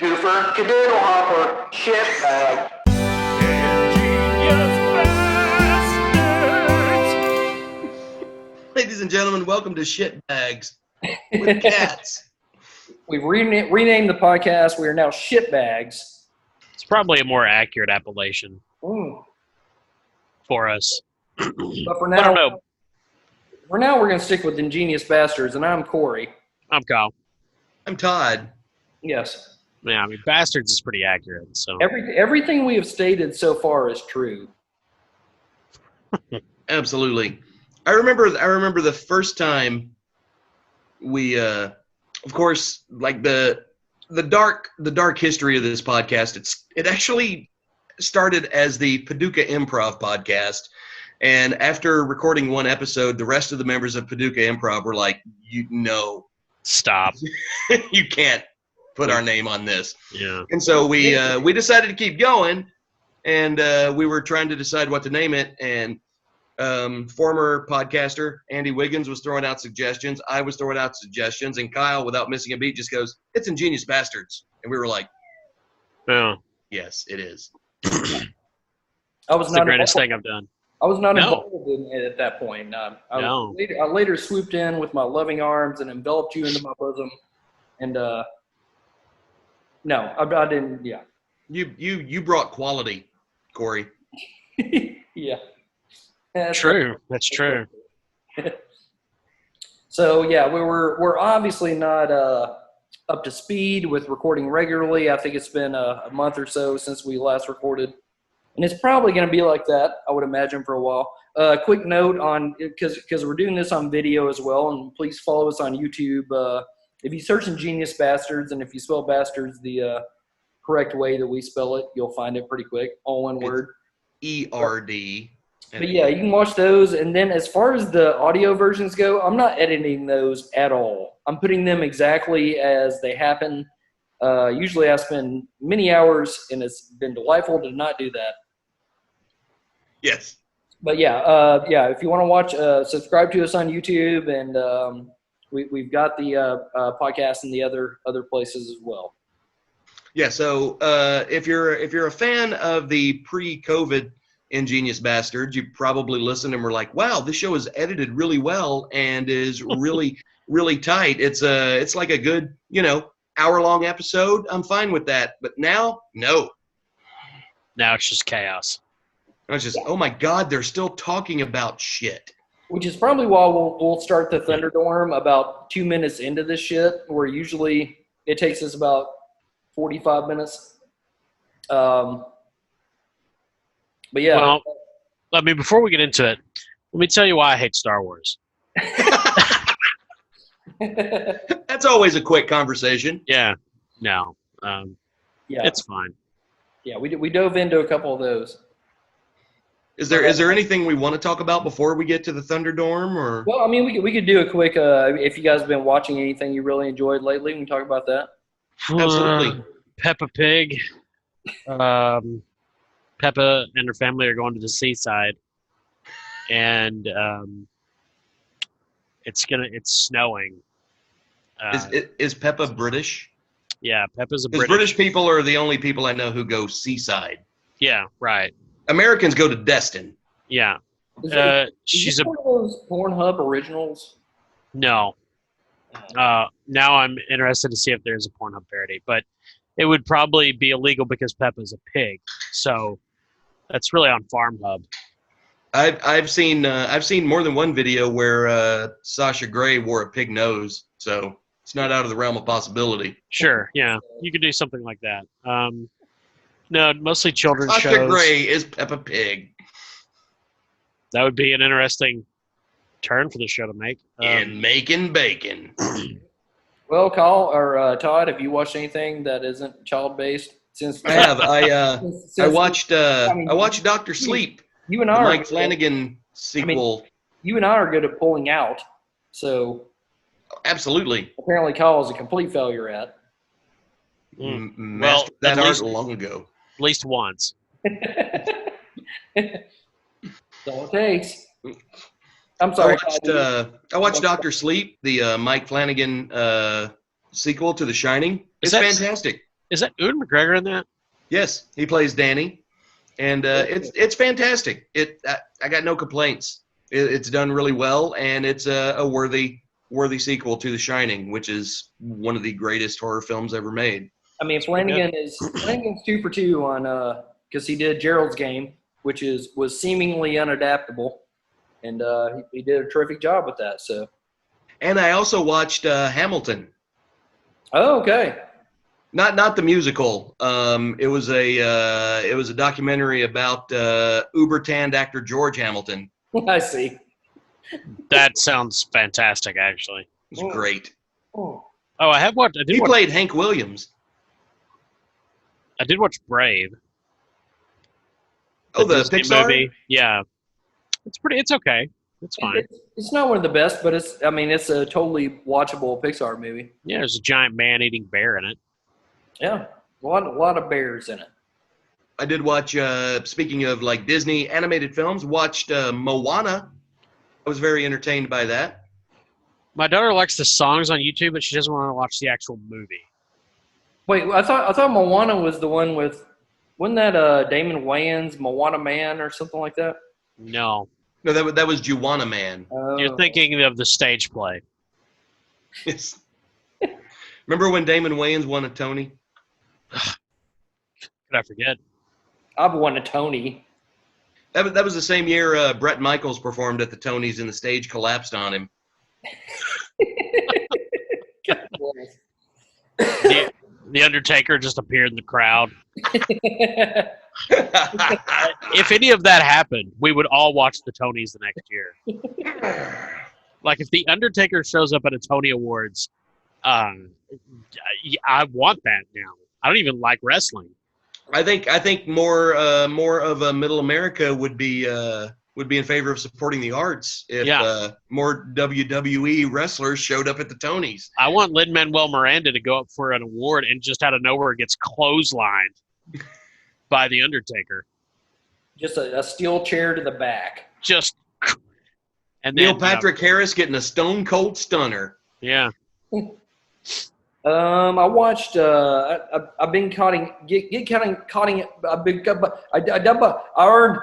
Goofer, Kadiddlehopper, Shitbag. Ingenious Basterds! Ladies and gentlemen, welcome to Shitbags with cats. We've renamed the podcast. We are now Shitbags. It's probably a more accurate appellation for us. But for I don't now, know. we're going to stick with Ingenious Basterds, and I'm Corey. I'm Kyle. I'm Todd. Yes. Yeah, I mean, Bastards is pretty accurate. So Everything we have stated so far is true. Absolutely. I remember the first time we of course, like the dark history of this podcast, it actually started as the Paducah Improv podcast. And after recording one episode, the rest of the members of Paducah Improv were like, stop. you can't put our name on this. Yeah. And so we decided to keep going, and we were trying to decide what to name it. And former podcaster Andy Wiggins was throwing out suggestions. I was throwing out suggestions, and Kyle, without missing a beat, just goes, "It's Ingenious Basterds." And we were like, No. "Yes, it is." I was It's the greatest thing I've done. I was not No. involved in it at that point. I No. later swooped in with my loving arms and enveloped you into my bosom. And no, I didn't. Yeah. You brought quality, Corey. Yeah. True. That's true. So yeah, we're obviously not up to speed with recording regularly. I think it's been a month or so since we last recorded, and it's probably going to be like that, I would imagine, for a while. Quick note on, because we're doing this on video as well, and please follow us on YouTube. If you search Ingenious Basterds, and if you spell Bastards the correct way that we spell it, you'll find it pretty quick, all one word. ERD. But yeah, you can watch those. And then as far as the audio versions go, I'm not editing those at all. I'm putting them exactly as they happen. Usually I spend many hours, and it's been delightful to not do that. Yes. But yeah, if you want to watch, subscribe to us on YouTube, and we've got the podcast in the other places as well. Yeah. So if you're a fan of the pre-COVID Ingenious Bastards, you probably listened and were like, "Wow, this show is edited really well and is really really tight." It's like a good hour-long episode. I'm fine with that. But now, no. Now it's just chaos. It's just, oh my God, they're still talking about shit. Which is probably why we'll start the Thunderdorm about 2 minutes into this shit, where usually it takes us about 45 minutes. But yeah. Well, I mean, before we get into it, let me tell you why I hate Star Wars. That's always a quick conversation. Yeah. No. Yeah. It's fine. Yeah, we dove into a couple of those. Is there anything we want to talk about before we get to the Thunderdorm? Or Well, I mean, we could do a quick. If you guys have been watching anything you really enjoyed lately, we can talk about that. Absolutely. Peppa Pig. Peppa and her family are going to the seaside, and it's snowing. Is Peppa British? Yeah, Peppa's a Because British. British people are the only people I know who go seaside. Yeah, right. Americans go to Destin. Yeah. Is She's this one of those Pornhub originals? no. Now I'm interested to see if there's a Pornhub parody, but it would probably be illegal because Peppa's a pig. So that's really on FarmHub. I've seen more than one video where Sasha Grey wore a pig nose, so it's not out of the realm of possibility. Sure, yeah, you could do something like that. No, mostly children's Sasha shows. Grey is Peppa Pig. That would be an interesting turn for the show to make. And making bacon. Well, Kyle or Todd, have you watched anything that isn't child-based? Since I have. I watched mean, I watched Dr. Sleep, you and the I Mike Flanagan sequel. you and I are good at pulling out. So Absolutely. apparently, Kyle is a complete failure at. Mastered that at art least- long ago. At least once. That's all it takes. I'm sorry. I watched Dr. Sleep, the Mike Flanagan sequel to The Shining. It's Is that- fantastic. Is that Ewan McGregor in that? Yes, he plays Danny, and it's fantastic. I got no complaints. It's done really well, and it's a worthy sequel to The Shining, which is one of the greatest horror films ever made. I mean, Flanagan's 2 for 2 on because he did Gerald's Game, which was seemingly unadaptable, and he did a terrific job with that. So. And I also watched Hamilton. Oh, okay. Not the musical. It was a documentary about uber-tanned actor George Hamilton. I see. That sounds fantastic, actually. It was great. Oh. Oh, I have watched. He played Hank Williams. I did watch Brave. Oh, the Disney Pixar movie. Yeah, it's okay. It's fine. It's not one of the best, but it's a totally watchable Pixar movie. Yeah, there's a giant man-eating bear in it. Yeah, a lot of bears in it. I did watch. Speaking of like Disney animated films, watched Moana. I was very entertained by that. My daughter likes the songs on YouTube, but she doesn't want to watch the actual movie. Wait, I thought Moana was the one with, wasn't that Damon Wayans, Moana Man or something like that? No, that was Juwana Man. you're thinking of the stage play. Yes. Remember when Damon Wayans won a Tony? Could I forget? I've won a Tony. That was the same year Bret Michaels performed at the Tonys and the stage collapsed on him. The Undertaker just appeared in the crowd. If any of that happened, we would all watch the Tonys the next year. Like if the Undertaker shows up at a Tony Awards, I want that now. I don't even like wrestling. I think more of a middle America would be in favor of supporting the arts if more WWE wrestlers showed up at the Tonys. I want Lin-Manuel Miranda to go up for an award and just out of nowhere gets clotheslined by the Undertaker. Just a steel chair to the back. And then Neil Patrick Harris getting a stone cold stunner. Yeah. I watched. I've been cutting. I've been. I earned.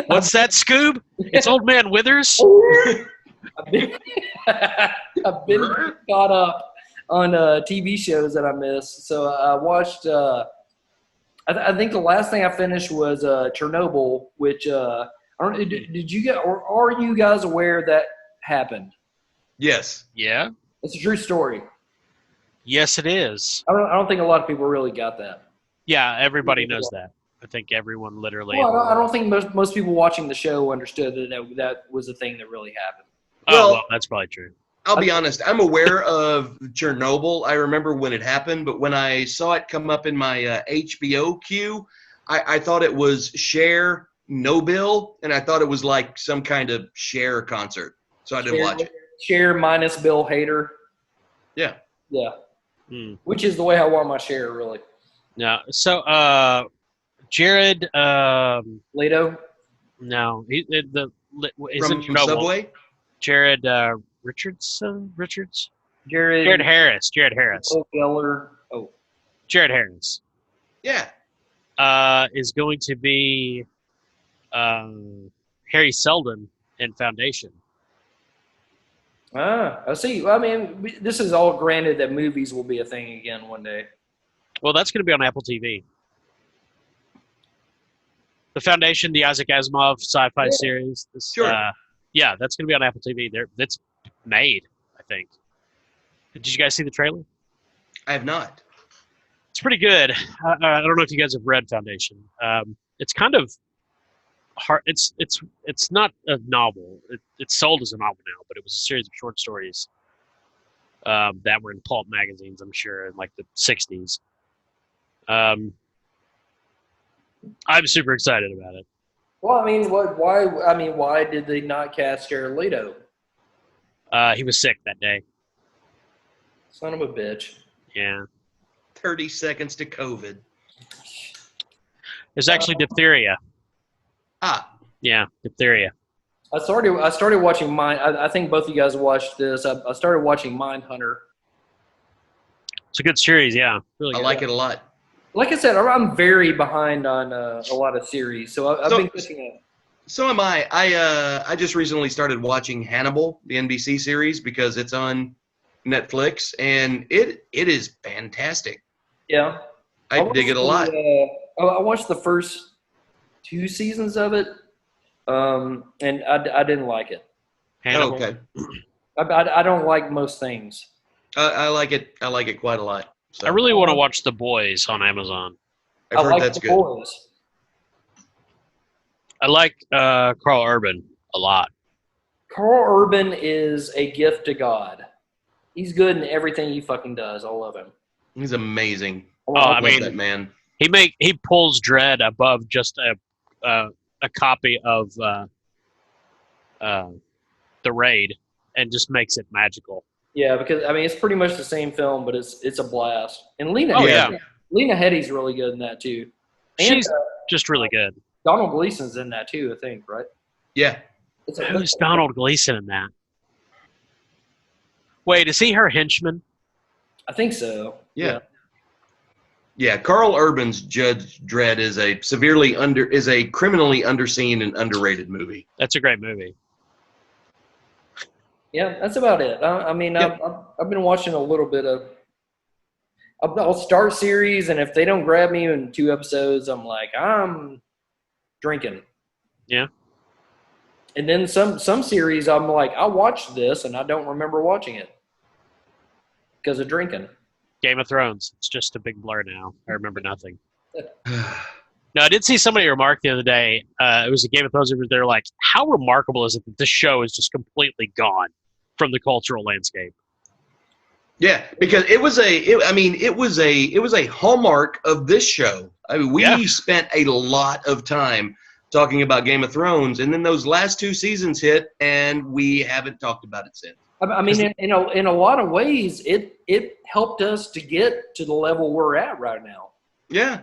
What's that, Scoob? It's Old Man Withers. I've been caught up on TV shows that I missed. So I watched. I think the last thing I finished was Chernobyl, which I don't. Did you get? Or are you guys aware that happened? Yes. Yeah. It's a true story. Yes, it is. I don't think a lot of people really got that. Yeah, everybody knows that. I think everyone literally. Well, I don't think most people watching the show understood that was a thing that really happened. Well, that's probably true. I'll be honest. I'm aware of Chernobyl. I remember when it happened, but when I saw it come up in my HBO queue, I thought it was Cher, No Bill, and I thought it was like some kind of Cher concert. So I didn't watch it. Cher minus Bill Hader. Yeah. Yeah. Which is the way I want my Cher, really. No. So, Jared. Leto. No, From Subway. Jared Richards. Jared Harris. Jared Harris. Jared Harris. Yeah. Is going to be Harry Seldon in Foundation. I see. I mean, this is all granted that movies will be a thing again one day. Well, that's going to be on Apple TV. The Foundation, the Isaac Asimov sci-fi series. Sure. Yeah, that's going to be on Apple TV. That's made, I think. Did you guys see the trailer? I have not. It's pretty good. I don't know if you guys have read Foundation. It's kind of hard. It's not a novel. It's sold as a novel now, but it was a series of short stories that were in pulp magazines, I'm sure, in like the 60s. I'm super excited about it. Well, I mean, why did they not cast Jared Leto? He was sick that day. Son of a bitch. Yeah. 30 seconds to COVID. There's actually diphtheria. Yeah, diphtheria. I started watching Mind. I think both of you guys watched this. I started watching Mindhunter, It's a good series, yeah. Really I good. like it a lot. Like I said, I'm very behind on a lot of series, so I've been catching up. So am I. I just recently started watching Hannibal, the NBC series, because it's on Netflix, and it is fantastic. Yeah. I dig it a lot. I watched the first 2 seasons of it, and I didn't like it. Hannibal. Okay. I don't like most things. I like it. I like it quite a lot. So I really want to watch The Boys on Amazon. I've heard like that's the good. Boys. I like Carl Urban a lot. Carl Urban is a gift to God. He's good in everything he fucking does. I love him. He's amazing. I Love mean, that man. he pulls Dredd above just a copy of The Raid and just makes it magical. Yeah, because I mean it's pretty much the same film, but it's a blast. And Lena, Oh, yeah. Lena Headey's really good in that too. And She's just really good. Donald Gleason's in that too, I think, right? Yeah. Who's Donald Gleason in that? Wait, is he her henchman? I think so. Yeah. Yeah, Carl Urban's Judge Dredd is a criminally underseen and underrated movie. That's a great movie. Yeah, that's about it. I mean, Yep. I've been watching a little bit of. I'll start series, and if they don't grab me in 2 episodes, I'm like, I'm drinking. Yeah. And then some series, I'm like, I watched this, and I don't remember watching it because of drinking. Game of Thrones. It's just a big blur now. I remember nothing. No, I did see somebody remark the other day. It was a Game of Thrones. They're like, "How remarkable is it that this show is just completely gone from the cultural landscape?" Yeah, because it was a hallmark of this show. I mean, we spent a lot of time talking about Game of Thrones, and then those last 2 seasons hit, and we haven't talked about it since. I mean, in a lot of ways, it helped us to get to the level we're at right now. Yeah.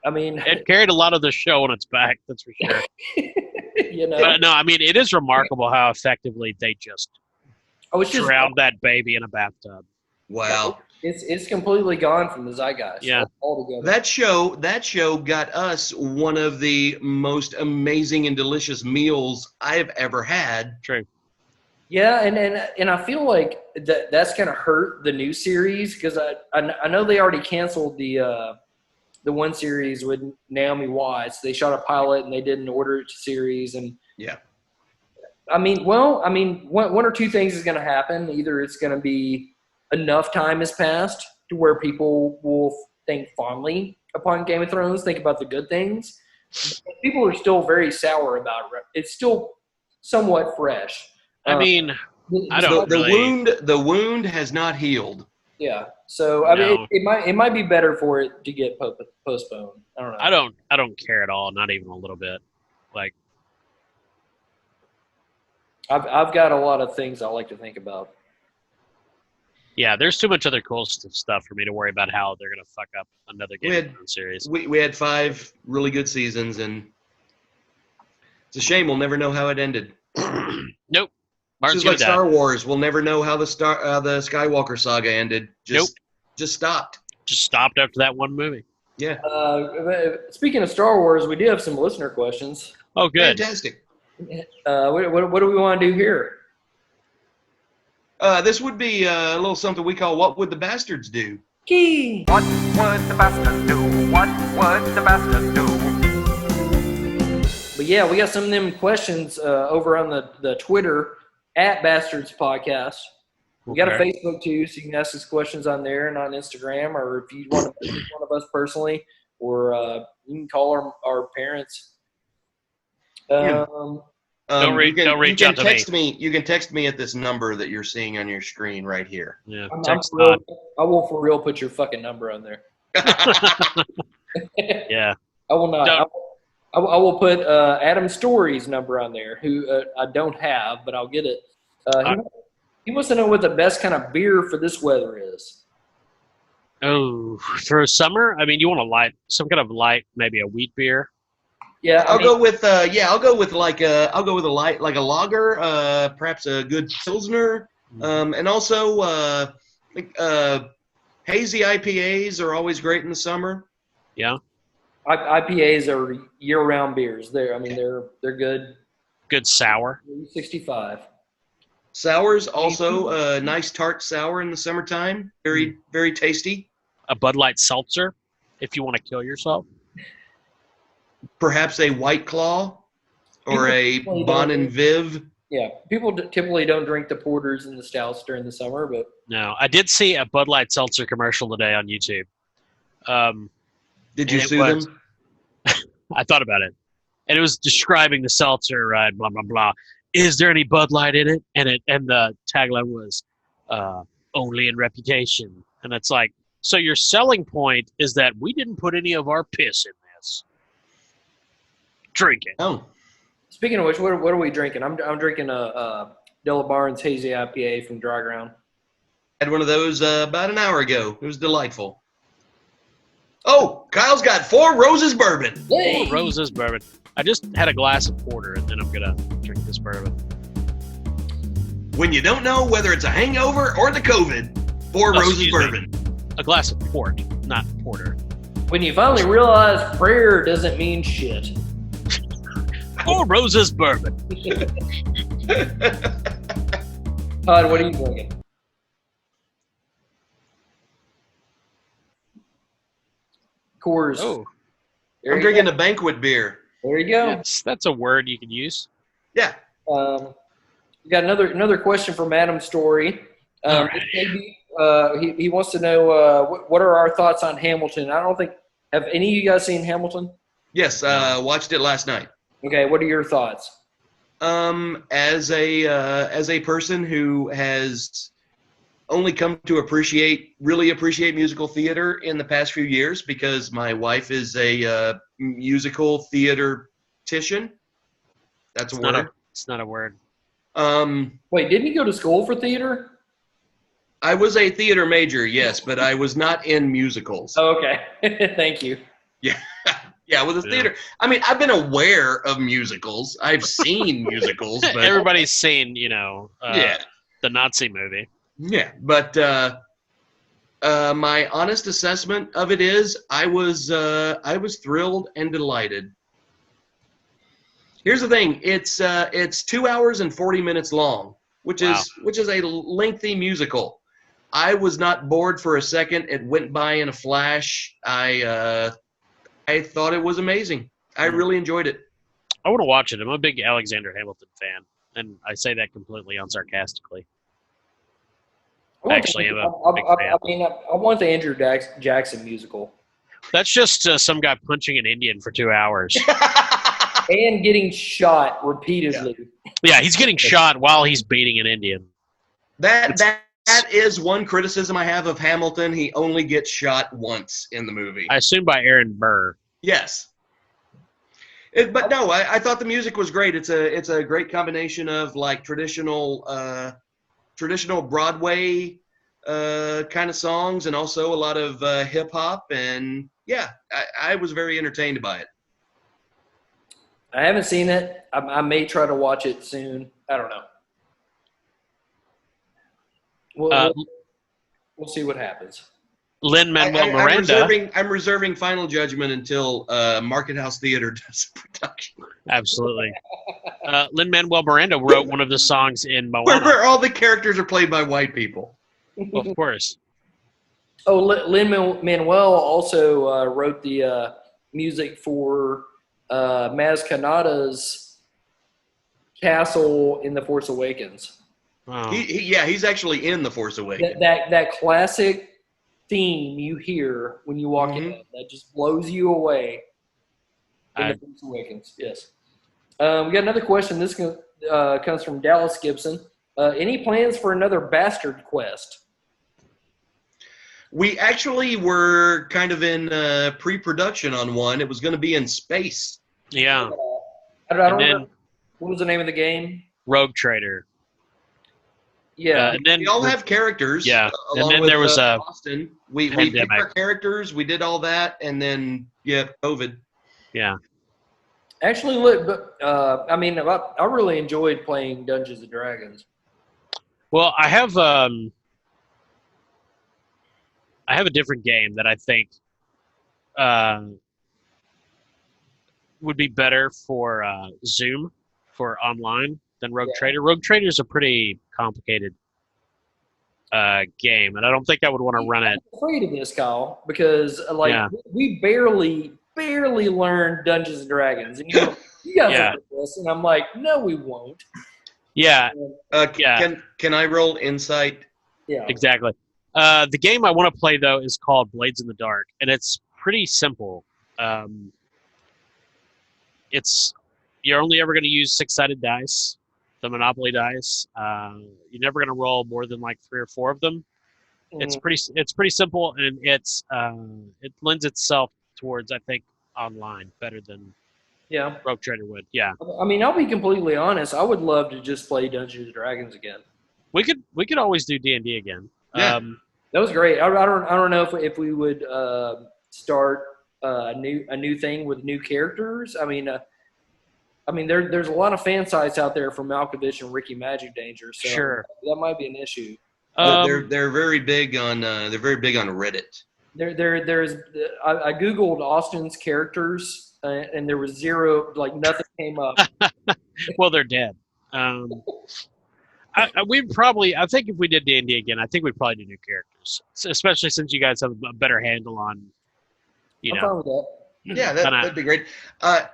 I mean, It carried a lot of the show on its back. That's for sure. you know, But no, I mean, it is remarkable how effectively they just drowned that baby in a bathtub. Wow. It's completely gone from the zeitgeist. Yeah. Altogether. That show got us one of the most amazing and delicious meals I've ever had. True. Yeah, and I feel like that's gonna hurt the new series because I know they already canceled the one series with Naomi Watts. They shot a pilot and they did an order series and yeah. I mean, one or 2 things is gonna happen. Either it's gonna be enough time has passed to where people will think fondly upon Game of Thrones, think about the good things. People are still very sour about it. It's still somewhat fresh. I mean, I don't the wound has not healed. Yeah. So I mean, it might be better for it to get postponed. I don't know. I don't care at all. Not even a little bit. Like, I've got a lot of things I like to think about. yeah, there's too much other cool stuff for me to worry about how they're gonna fuck up another Game of Thrones series. We had 5 really good seasons, and it's a shame we'll never know how it ended. Nope. Martin's just like Star Wars, we'll never know how the Skywalker saga ended. Just stopped. Just stopped after that one movie. Yeah. Speaking of Star Wars, we do have some listener questions. Oh, good. Fantastic. What do we want to do here? This would be a little something we call "What Would the Bastards Do?" Key. What would the bastards do? What would the bastards do? But yeah, we got some of them questions over on the Twitter at Bastards Podcast. We got a Facebook too, so you can ask us questions on there and on Instagram, or if you want to message one of us personally, or you can call our parents. Don't reach out to me. You can text me at this number that you're seeing on your screen right here. Yeah, I will for real put your fucking number on there. Yeah. I will not. I will put Adam Story's number on there, who I don't have, but I'll get it. He wants to know what the best kind of beer for this weather is. Oh, for summer? I mean, you want some kind of light, maybe a wheat beer. Yeah, I'll go with like a light, like a lager, perhaps a good pilsner, and also Hazy IPAs are always great in the summer. Yeah. IPAs are year-round beers. They're good. Good sour. 65. Sours also a nice tart sour in the summertime. Very, very tasty. A Bud Light seltzer, if you want to kill yourself. Perhaps a White Claw or a Bon and Viv. Yeah, people typically don't drink the porters and the stouts during the summer, but No, I did see a Bud Light seltzer commercial today on YouTube. Did you And sue them? I thought about it, and it was describing the seltzer, right? Blah blah blah. Is there any Bud Light in it? And the tagline was, "Only in reputation." And it's like, so your selling point is that we didn't put any of our piss in this. Drink it. Oh. speaking of which, what are we drinking? I'm drinking a Della Barnes Hazy IPA from Dry Ground. Had one of those about an hour ago. It was delightful. Oh, Kyle's got 4 Roses bourbon. Hey! 4 Roses bourbon. I just had a glass of porter, and then I'm gonna drink this bourbon. When you don't know whether it's a hangover or the COVID, 4 Roses Excuse me. bourbon. A glass of port, not porter. When you finally realize prayer doesn't mean shit. 4 Roses bourbon. Todd, what are you drinking? Coors. Oh, There I'm you drinking go. a banquet beer. There you go. that's a word you can use. Yeah. We got another question from Adam Story. Alright. He wants to know what are our thoughts on Hamilton. I don't think have any of you guys seen Hamilton? Yes, watched it last night. Okay, what are your thoughts? As a person who has only come to really appreciate musical theater in the past few years because my wife is a musical theater-tician. That's a word. It's not a word. Wait, didn't you go to school for theater? I was a theater major, yes, but I was not in musicals. Oh, okay. Thank you. Yeah, with the theater. I mean, I've been aware of musicals. I've seen musicals, but Everybody's seen, yeah. the Nazi movie. Yeah, but my honest assessment of it is I was thrilled and delighted. Here's the thing: it's 2 hours and 40 minutes long, which is a lengthy musical. I was not bored for a second. It went by in a flash. I thought it was amazing. I really enjoyed it. I want to watch it. I'm a big Alexander Hamilton fan, and I say that completely unsarcastically. Actually, I'm a big fan. I want the Andrew Jackson musical. That's just some guy punching an Indian for 2 hours. And getting shot repeatedly. Yeah, he's getting shot while he's beating an Indian. That is one criticism I have of Hamilton. He only gets shot once in the movie. I assume by Aaron Burr. Yes. But no, I thought the music was great. It's a great combination of like traditional Broadway kind of songs and also a lot of hip hop. And yeah, I was very entertained by it. I haven't seen it. I may try to watch it soon. I don't know. We'll see what happens. Lin-Manuel Miranda. I'm reserving final judgment until Market House Theater does a production. Absolutely. Lin-Manuel Miranda wrote one of the songs in Moana. Where all the characters are played by white people. Of course. Oh, Lin-Manuel also wrote the music for Maz Kanata's castle in The Force Awakens. Wow. He's actually in The Force Awakens. That classic theme you hear when you walk in that just blows you away in The Force Awakens. Yes. We got another question. This comes from Dallas Gibson. Any plans for another Bastard Quest? We actually were kind of in pre-production on one. It was going to be in space. Yeah. I don't know. What was the name of the game? Rogue Trader. Yeah. And then we all have characters. Yeah. Along And then with, there was a Austin. We picked our characters. We did all that, and then COVID. Yeah. Actually, I really enjoyed playing Dungeons and Dragons. Well, I have have a different game that I think would be better for Zoom for online than Rogue Trader. Rogue Trader is a pretty complicated game, and I don't think I would want to run it. I'm afraid of this, Kyle, because we barely learned Dungeons and Dragons, and you guys are this, and I'm like, no, we won't. Yeah. Can I roll insight? Yeah. Exactly. The game I want to play though is called Blades in the Dark, and it's pretty simple. You're only ever going to use 6-sided dice, the Monopoly dice. You're never going to roll more than like 3 or 4 of them. It's pretty simple, and it lends itself towards, I think, online better than Rogue Trader would. Yeah. I mean, I'll be completely honest. I would love to just play Dungeons and Dragons again. We could always do D&D again. Yeah. That was great. I don't know if we would start a new thing with new characters. I mean, there's a lot of fan sites out there for Malkovich and Ricky Magic Danger, so sure, that might be an issue. They're very big on Reddit. I googled Austin's characters and there was zero, like nothing came up. Well, they're dead. I think if we did D&D again, I think we'd probably do new characters, especially since you guys have a better handle on, I'm fine with that. Yeah, that'd be great. I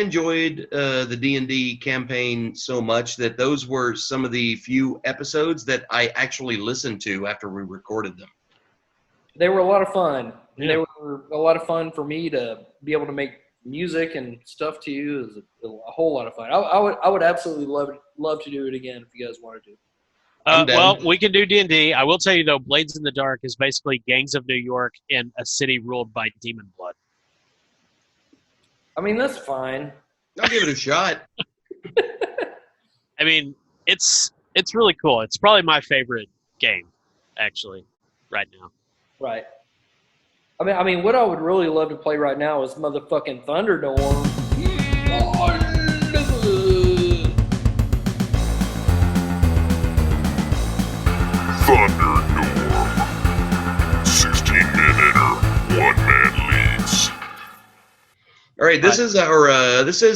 enjoyed the D&D campaign so much that those were some of the few episodes that I actually listened to after we recorded them. They were a lot of fun. Yeah. They were a lot of fun for me to be able to make music and stuff to you. It was a whole lot of fun. I would absolutely love to do it again if you guys wanted to. Well, we can do D&D. I will tell you, though, Blades in the Dark is basically gangs of New York in a city ruled by demon blood. I mean, that's fine. I'll give it a shot. I mean, it's really cool. It's probably my favorite game, actually, right now. Right. I mean, what I would really love to play right now is motherfucking Thunderdorm. Thunderdorm. 16-minute or one-man leagues. All right, this is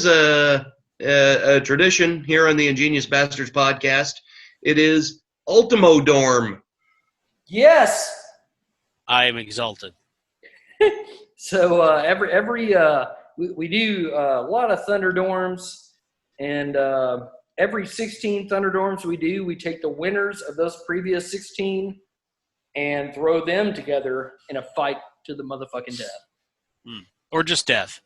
a tradition here on the Ingenious Basterds podcast. It is ULTIMODORM. Yes. I am exalted. So we do a lot of Thunderdorms, and every 16 Thunderdorms we take the winners of those previous 16 and throw them together in a fight to the motherfucking death. Or just death.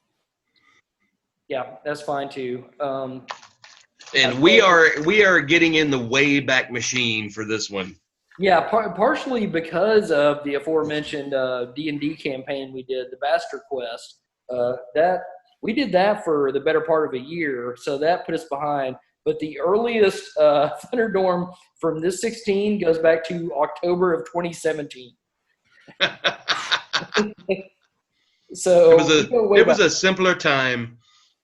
Yeah, that's fine too. And we are getting in the Wayback Machine for this one. Yeah, partially because of the aforementioned D&D campaign we did, the Bastard Quest. That we did that for the better part of a year, so that put us behind. But the earliest Thunderdorm from this 16 goes back to October of 2017. So it was a simpler time.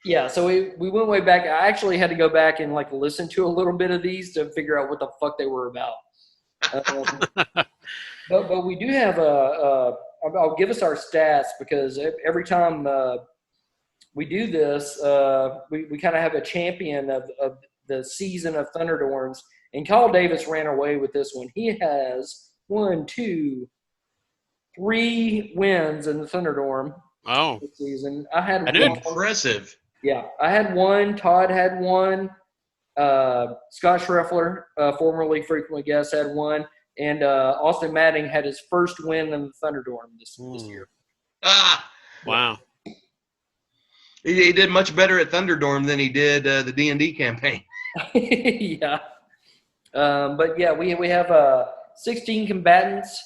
Yeah, so we went way back. I actually had to go back and like listen to a little bit of these to figure out what the fuck they were about. But we do have I'll give us our stats because every time we do this, we kind of have a champion of the season of Thunderdorms, and Kyle Davis ran away with this one. He has 1, 2, 3 wins in the Thunderdorm. Oh, this season. I had I did. Impressive. Yeah, I had 1. Todd had 1. Scott Schreffler, formerly frequent guest, had 1. And Austin Madding had his first win in the Thunderdorm this year. Wow. He did much better at Thunderdorm than he did the D&D campaign. Yeah. But yeah, we have 16 combatants.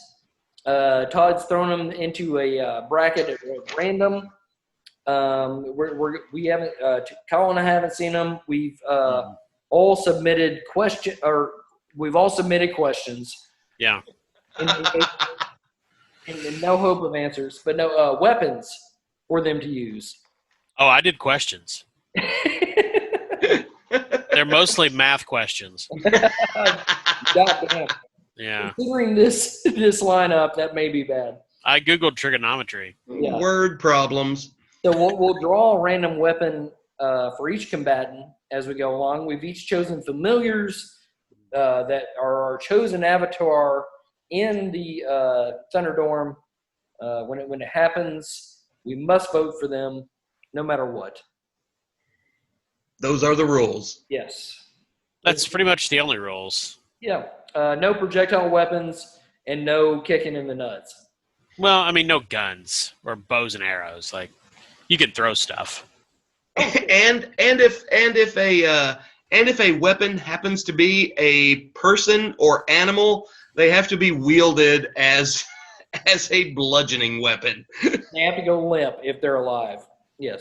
Todd's thrown them into a bracket at random. We haven't. Kyle and I haven't seen them. We've all submitted we've all submitted questions. Yeah. And no hope of answers, but no weapons for them to use. Oh, I did questions. They're mostly math questions. God damn. Yeah. Considering this lineup, that may be bad. I Googled trigonometry. Yeah. Word problems. So we'll draw a random weapon for each combatant as we go along. We've each chosen familiars that are our chosen avatar in the Thunderdorm. When it happens, we must vote for them no matter what. Those are the rules. Yes. That's pretty much the only rules. Yeah. No projectile weapons and no kicking in the nuts. Well, I mean, no guns or bows and arrows. Like, you can throw stuff. and if a weapon happens to be a person or animal, they have to be wielded as a bludgeoning weapon. They have to go limp if they're alive. Yes.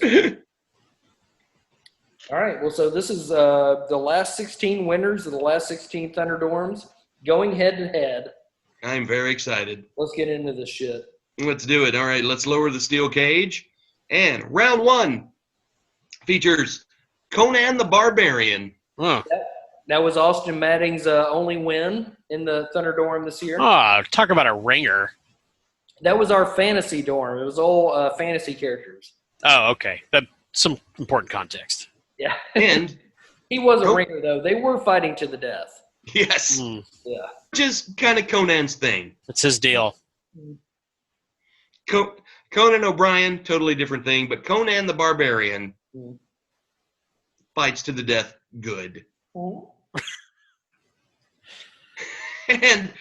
All right. Well, so this is the last 16 winners of the last 16 Thunderdorms going head to head. I'm very excited. Let's get into this shit. Let's do it. All right, let's lower the steel cage. And round one features Conan the Barbarian. Huh. That was Austin Madding's only win in the Thunderdorm this year. Oh, talk about a ringer. That was our fantasy dorm. It was all fantasy characters. Oh, okay. That's some important context. Yeah. And He was a ringer, though. They were fighting to the death. yes, Yeah. which is kind of Conan's thing. That's his deal. Conan O'Brien, totally different thing, but Conan the Barbarian fights to the death good. And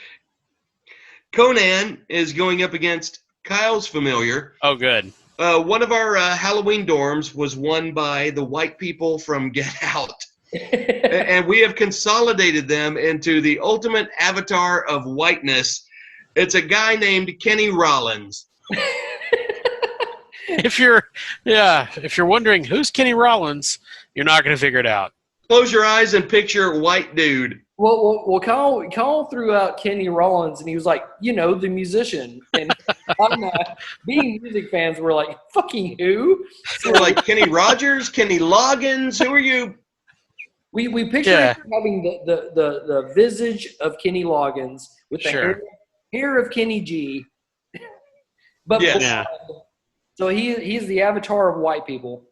Conan is going up against Kyle's familiar. Oh, good. One of our Halloween dorms was won by the white people from Get Out. And we have consolidated them into the ultimate avatar of whiteness. It's a guy named Kenny Rollins. If you're wondering who's Kenny Rollins, you're not going to figure it out. Close your eyes and picture white dude. Well, Kyle threw out Kenny Rollins, and he was like, the musician. And being music fans, were like, fucking who? So like Kenny Rogers, Kenny Loggins, who are you? We picture him having the visage of Kenny Loggins with the hair of Kenny G. But Yes. So he's the avatar of white people.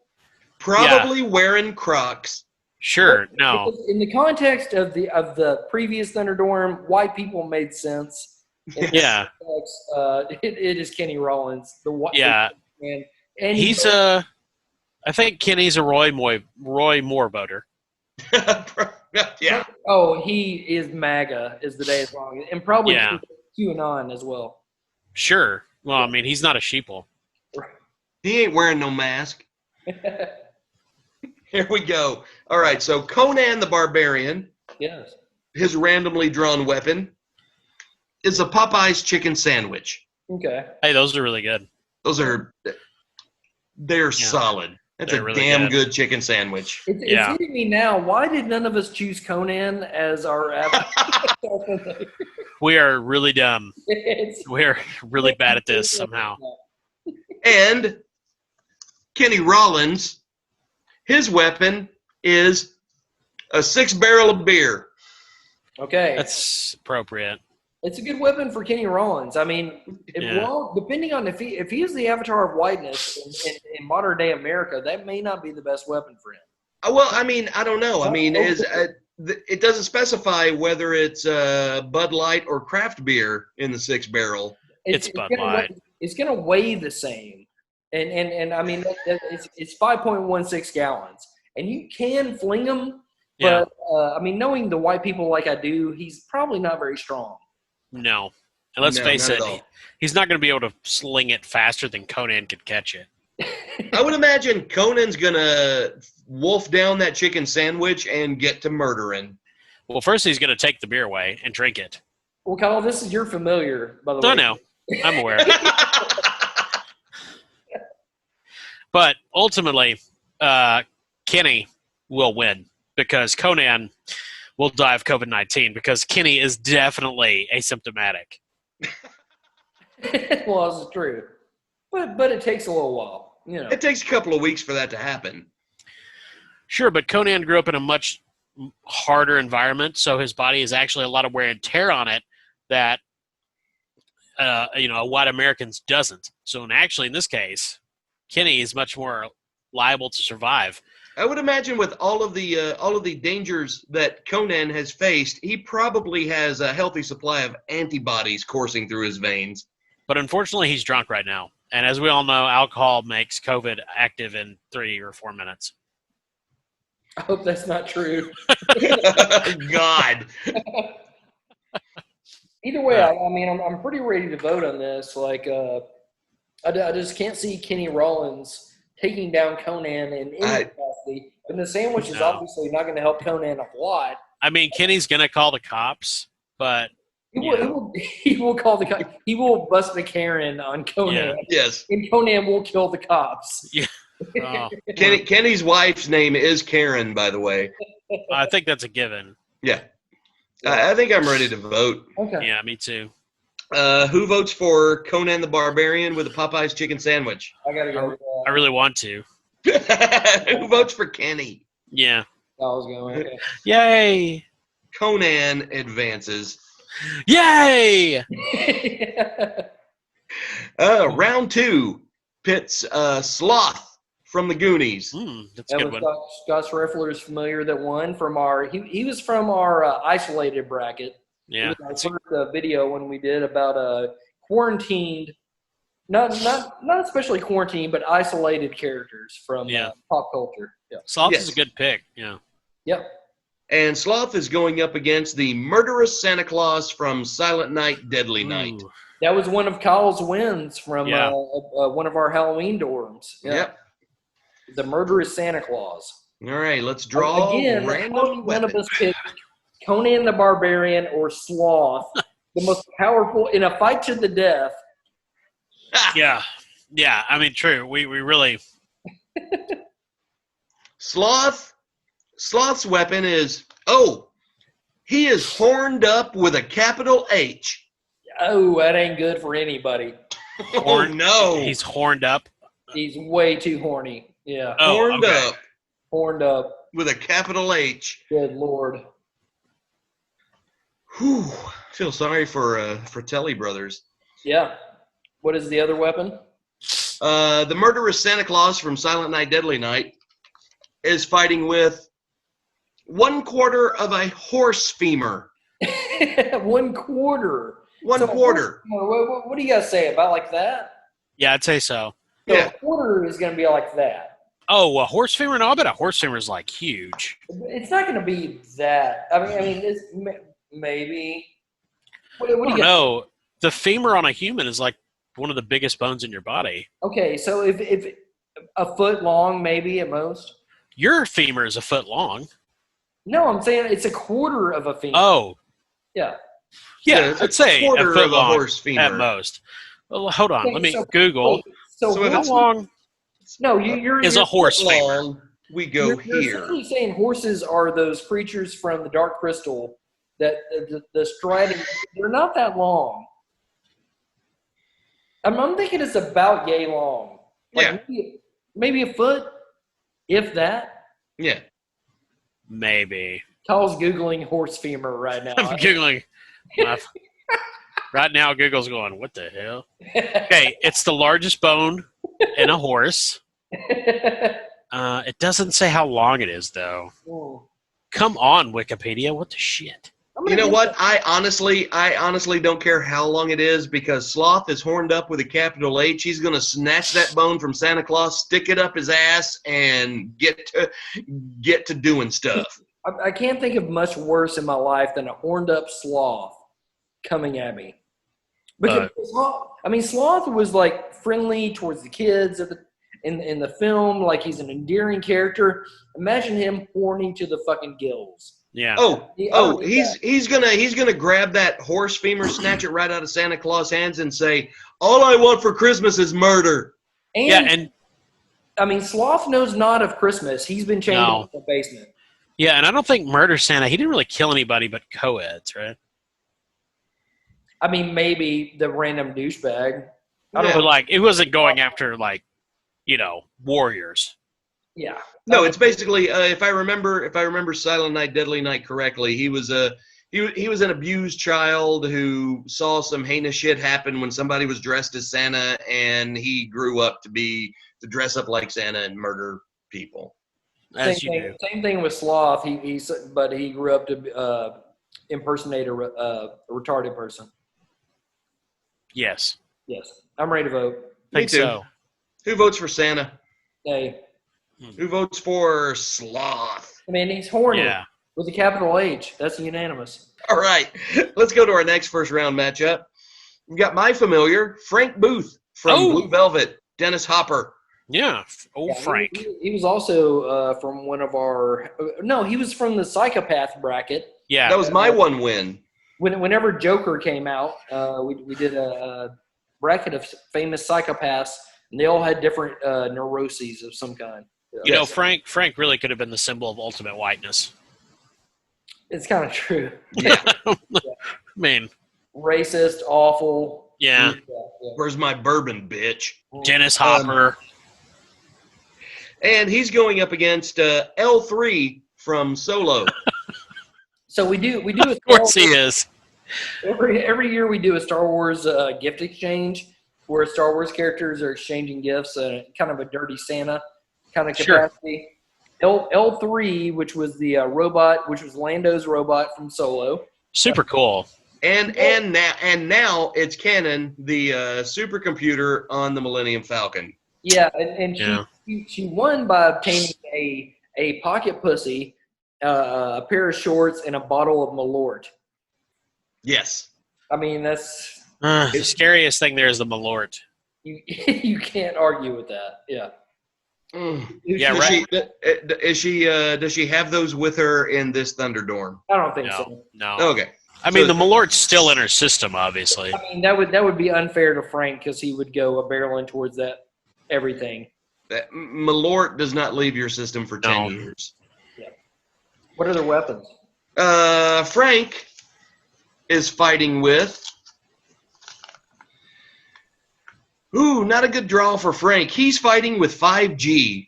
Probably wearing Crocs. Sure, no. Because in the context of the previous Thunderdorm, white people made sense. Yeah. It is Kenny Rollins, the white man. And He's I think Kenny's a Roy Moore voter. Yeah. Oh, he is MAGA, is the day is wrong. And probably QAnon as well. Sure. Well, I mean, he's not a sheeple. He ain't wearing no mask. Here we go. All right, so Conan the Barbarian, Yes. his randomly drawn weapon, is a Popeye's chicken sandwich. Okay. Hey, those are really good. They're solid. That's They're a really damn good. good chicken sandwich. It's hitting me now. Why did none of us choose Conan as our avatar? We are really dumb. It's- We're really bad at this somehow. And Kenny Rollins, his weapon is a 6-barrel of beer. Okay. That's appropriate. It's a good weapon for Kenny Rollins. I mean, depending on if he is the avatar of whiteness in modern day America, that may not be the best weapon for him. Well, I mean, I don't know. I mean, it doesn't specify whether it's Bud Light or craft beer in the 6-barrel. It's Bud gonna Light. It's going to weigh the same, and I mean it's 5.16 gallons, and you can fling them, but I mean, knowing the white people like I do, he's probably not very strong. No. And let's face not it, at all. he's not going to be able to sling it faster than Conan could catch it. I would imagine Conan's going to wolf down that chicken sandwich and get to murdering. Well, first he's going to take the beer away and drink it. Well, Kyle, this is your familiar, by the way. I know. I'm aware. But ultimately, Kenny will win because Conan will die of COVID-19 because Kenny is definitely asymptomatic. Well, this is true, but it takes a little while, It takes a couple of weeks for that to happen. Sure, but Conan grew up in a much harder environment, so his body is actually a lot of wear and tear on it that a white American's doesn't. So actually, in this case, Kenny is much more liable to survive. I would imagine with all of the dangers that Conan has faced, he probably has a healthy supply of antibodies coursing through his veins. But unfortunately, he's drunk right now. And as we all know, alcohol makes COVID active in 3 or 4 minutes. I hope that's not true. God. Either way, I mean, I'm pretty ready to vote on this. Like, I just can't see Kenny Rollins taking down Conan in any capacity. And the sandwich is obviously not going to help Conan a lot. I mean, Kenny's going to call the cops, but he will call the cops. He will bust a Karen on Conan. Yeah. Yes. And Conan will kill the cops. Yeah. Oh, Kenny's wife's name is Karen, by the way. I think that's a given. Yeah. I think I'm ready to vote. Okay. Yeah, me too. Who votes for Conan the Barbarian with a Popeye's chicken sandwich? I got to go with that. I really want to. Who votes for Kenny? Yeah. I was going. Okay. Yay! Conan advances. Yay! Round 2 pits Sloth from the Goonies. That's a That good was one. Scott Schriffler is familiar that won from our. He was from our isolated bracket. Yeah. It was our first video when we did about quarantined, not especially quarantined, but isolated characters from pop culture. Yeah. Sloth is a good pick. Yeah. Yep. And Sloth is going up against the murderous Santa Claus from Silent Night, Deadly Night. Ooh. That was one of Kyle's wins from one of our Halloween dorms. Yeah. Yep. The murderous Santa Claus. All right, let's draw Again, random none of weapon. us picked Conan the Barbarian or Sloth, the most powerful in a fight to the death. Yeah. Yeah. I mean, true. We really. Sloth's weapon is, he is horned up with a capital H. Oh, that ain't good for anybody. Oh, no. He's horned up. He's way too horny. Yeah. Oh, Horned okay. up Horned up. with a capital H. Good Lord. Whew. Feel sorry for Telly Brothers. Yeah. What is the other weapon? The murderous Santa Claus from Silent Night, Deadly Night is fighting with 1/4 of a horse femur. 1/4. One quarter. What do you guys say about like that? Yeah, I'd say so. So Yeah. a quarter is going to be like that. Oh, a horse femur? No, I bet a horse femur is like huge. It's not going to be that. I mean, it's maybe. What do I you don't guys? know. The femur on a human is like one of the biggest bones in your body. Okay, so if a foot long, maybe at most. Your femur is a foot long. No, I'm saying it's 1/4 of a femur. Oh, Yeah. yeah, it's I'd say a quarter foot of a long horse femur. at most. Well, hold on. Okay, Let me so- Google. So So if How it's long no, you're is a horse femur? Long, we go You're here. essentially saying horses are those creatures from the Dark Crystal that the striding. They're not that long. I'm thinking it's about yay long. Like maybe a foot, if that. Yeah. Maybe. Kyle's Googling horse femur right now. I'm Googling. Right now, Google's going, what the hell? Okay, it's the largest bone in a horse. It doesn't say how long it is, though. Come on, Wikipedia. What the shit? You know what? I honestly don't care how long it is because Sloth is horned up with a capital H. He's going to snatch that bone from Santa Claus, stick it up his ass, and get to doing stuff. I can't think of much worse in my life than a horned up sloth coming at me. Because Sloth was like friendly towards the kids in the film, like he's an endearing character. Imagine him horny to the fucking gills. Yeah. He's gonna grab that horse femur, snatch it right out of Santa Claus' hands, and say, "All I want for Christmas is murder." And I mean, Sloth knows not of Christmas. He's been chained in the basement. Yeah, and I don't think Murder Santa, he didn't really kill anybody but co-eds, right? I mean, maybe the random douchebag. I don't know, like, it wasn't going after, like, warriors. Yeah. No, it's basically if I remember Silent Night, Deadly Night correctly, he was he was an abused child who saw some heinous shit happen when somebody was dressed as Santa, and he grew up to dress up like Santa and murder people. Same thing with Sloth. But he grew up to impersonate a retarded person. Yes. Yes, I'm ready to vote. Think too. so. Who votes for Santa? Hey, Who votes for Sloth? I mean, he's horny Yeah. with a capital H. That's unanimous. All right, let's go to our next first round matchup. We've got my familiar, Frank Booth from Blue Velvet, Dennis Hopper. Yeah. Yeah, Frank. He was also from one of our – no, he was from the Psychopath bracket. Yeah. That was my one win. Whenever Joker came out, we did a bracket of famous psychopaths, and they all had different neuroses of some kind. You know, Frank really could have been the symbol of ultimate whiteness. It's kind of true. Yeah. I mean, Racist, awful. yeah. Where's my bourbon, bitch? Dennis Hopper. And he's going up against L3 from Solo. So we do. Of course he is. Every year we do a Star Wars gift exchange where Star Wars characters are exchanging gifts, kind of a dirty Santa kind of capacity. Sure. L3, which was the robot, which was Lando's robot from Solo. Super cool. And now it's canon, the supercomputer on the Millennium Falcon. Yeah, and she won by obtaining a pocket pussy, a pair of shorts, and a bottle of Malort. Yes. I mean, that's The scariest thing there is the Malort. you can't argue with that. Yeah. Yeah, right. Does she have those with her in this Thunderdorm? I don't think so. No. Okay. I mean, the Malort's still in her system, obviously. I mean, that would be unfair to Frank because he would go barreling towards that everything. Malort does not leave your system for 10 years. Yeah. What are their weapons? Frank is fighting with. Ooh, not a good draw for Frank. He's fighting with 5G.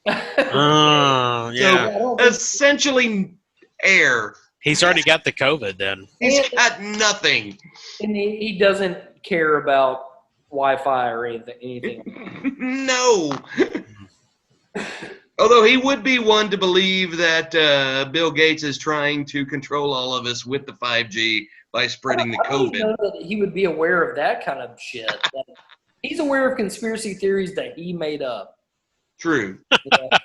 Oh, yeah. So essentially air. He's already got the COVID then. He's got nothing. And he doesn't care about Wi-Fi or anything. No. Although he would be one to believe that Bill Gates is trying to control all of us with the 5G by spreading the I don't COVID. know that he would be aware of that kind of shit. He's aware of conspiracy theories that he made up. True. Yeah.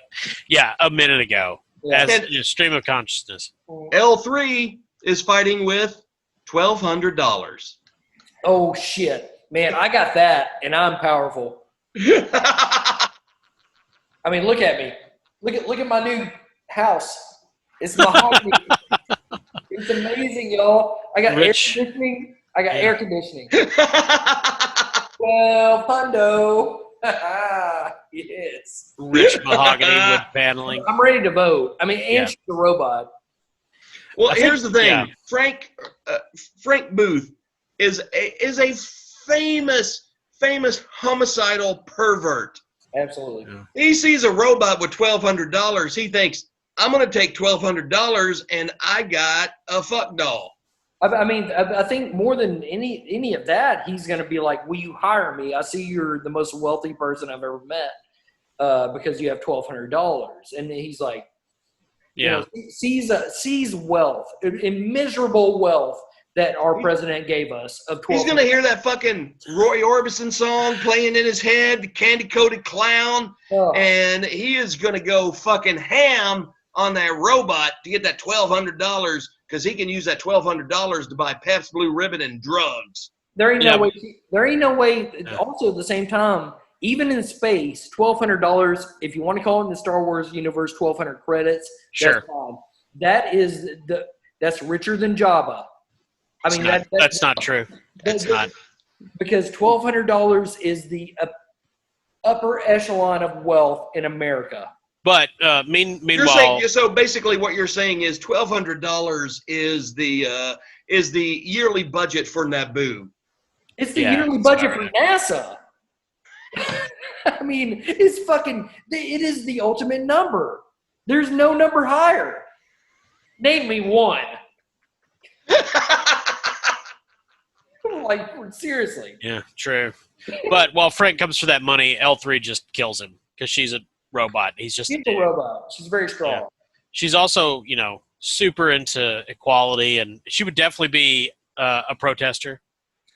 Yeah, a minute ago. Yeah. As stream of consciousness. L3 is fighting with $1,200. Oh shit, man! I got that, and I'm powerful. I mean, look at me. Look at my new house. It's mahogany. It's amazing, y'all. I got air conditioning. Air conditioning. Well, hundo. Yes. Rich mahogany wood paneling. I'm ready to vote. I mean, and she's a robot. Well, here's the thing. yeah. Frank Booth is a famous homicidal pervert. Absolutely. Yeah. He sees a robot with $1,200. He thinks, I'm going to take $1,200 and I got a fuck doll. I think more than any of that, he's going to be like, will you hire me? I see you're the most wealthy person I've ever met because you have $1,200. And he's like, Yeah. sees wealth, immeasurable wealth that our president gave us of $1,200. He's going to hear that fucking Roy Orbison song playing in his head, the candy-coated clown, and he is going to go fucking ham on that robot to get that $1,200 because he can use that $1,200 to buy Pepsi Blue Ribbon and drugs. There ain't no way. There ain't no way. Also, at the same time, even in space, $1,200. If you want to call it in the Star Wars universe, 1,200 credits. Sure. That's fine. That's richer than Jabba. I mean, that's not true. That's not. Because $1,200 is the upper echelon of wealth in America. But meanwhile, So basically, what you're saying is $1,200 is the yearly budget for Naboo. It's the yearly budget for NASA. I mean, it is the ultimate number. There's no number higher. Name me one. Like, seriously. Yeah, true. But while Frank comes for that money, L3 just kills him because she's a robot. He's just She's a a dude. robot. She's very strong. Yeah. She's also, super into equality, and she would definitely be a protester.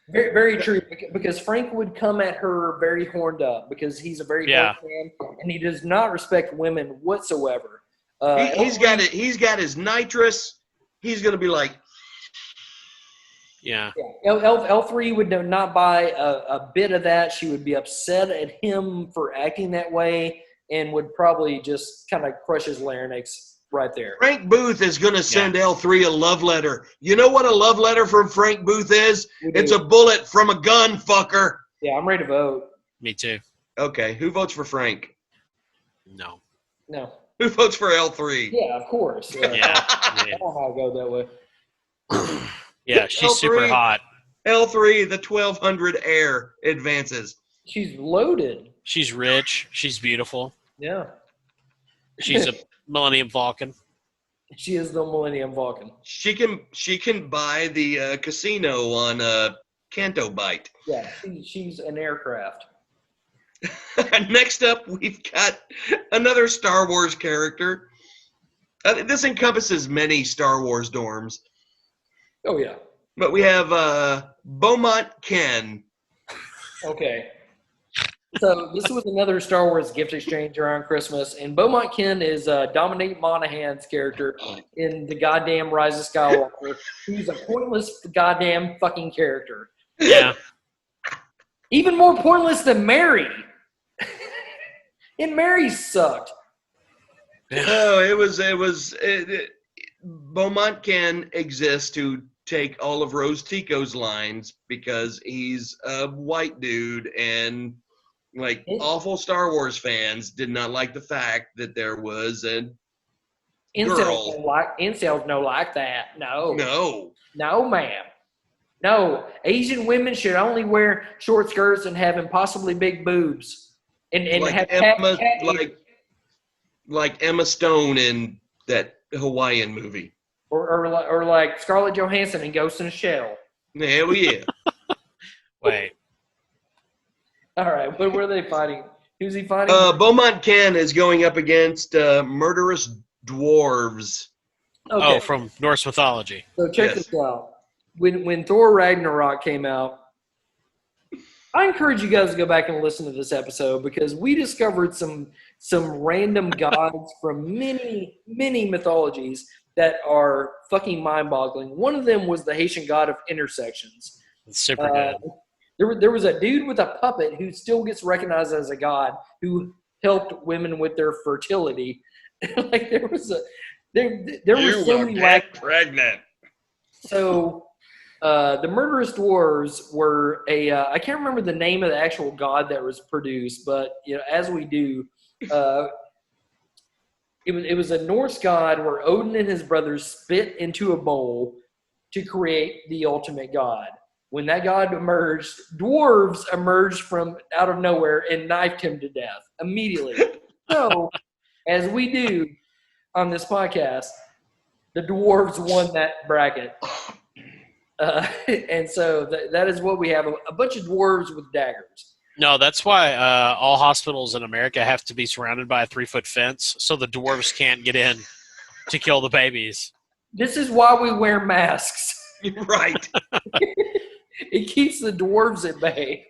Very, very true. Because Frank would come at her very horned up because he's a very horned man, and he does not respect women whatsoever. He's got it. He's got his nitrous. He's gonna be like, Yeah. L3 would not buy a bit of that. She would be upset at him for acting that way and would probably just kind of crush his larynx right there. Frank Booth is gonna send L3 a love letter. You know what a love letter from Frank Booth is? It's a bullet from a gun, fucker. Yeah, I'm ready to vote. Me too. Okay, who votes for Frank? No. No. Who votes for L3? Yeah, of course. Yeah. I don't know how I go that way. Yeah, she's L3. super hot. L3, the 1200 air advances. She's loaded. She's rich. She's beautiful. Yeah. She's a Millennium Falcon. She is the Millennium Falcon. She can buy the casino on Canto Bite. Yeah, she's an aircraft. Next up, we've got another Star Wars character. This encompasses many Star Wars dorms. Oh, yeah. But we have Beaumont Ken. Okay. So this was another Star Wars gift exchange around Christmas, and Beaumont Ken is Dominique Monaghan's character in the goddamn Rise of Skywalker. He's a pointless goddamn fucking character. Yeah. Even more pointless than Mary. And Mary sucked. No, Beaumont Ken exists to take all of Rose Tico's lines because he's a white dude and awful Star Wars fans did not like the fact that there was a girl. Incels don't like that. No. No. No, ma'am. No. Asian women should only wear short skirts and have impossibly big boobs. And have like Emma Stone in that Hawaiian movie. Or like Scarlett Johansson in Ghost in a Shell. Hell yeah. Wait. All right, what were they fighting? Who's he fighting? Beaumont Ken is going up against murderous dwarves. Okay. Oh, from Norse mythology. So check this out. When Thor Ragnarok came out, I encourage you guys to go back and listen to this episode because we discovered some random gods from many, many mythologies that are fucking mind-boggling. One of them was the Haitian god of intersections. It's super good. There was a dude with a puppet who still gets recognized as a god who helped women with their fertility. There were so many pregnant. So the murderous dwarves were I can't remember the name of the actual god that was produced, but as we do, it was a Norse god where Odin and his brothers spit into a bowl to create the ultimate god. When that god emerged, dwarves emerged from out of nowhere and knifed him to death immediately. So, as we do on this podcast, the dwarves won that bracket. And so that is what we have, a bunch of dwarves with daggers. No, that's why all hospitals in America have to be surrounded by a 3-foot fence so the dwarves can't get in to kill the babies. This is why we wear masks. Right. It keeps the dwarves at bay.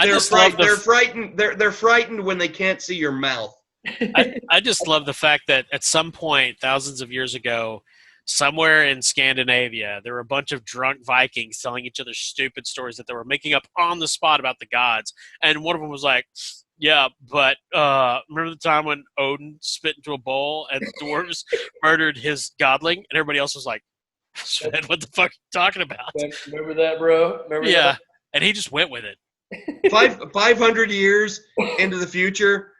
They're frightened. They're frightened when they can't see your mouth. I just love the fact that at some point, thousands of years ago, somewhere in Scandinavia, there were a bunch of drunk Vikings telling each other stupid stories that they were making up on the spot about the gods. And one of them was like, yeah, but remember the time when Odin spit into a bowl and the dwarves murdered his godling? And everybody else was like, what the fuck are you talking about? Remember that, bro? Remember that? And he just went with it. 500 years into the future,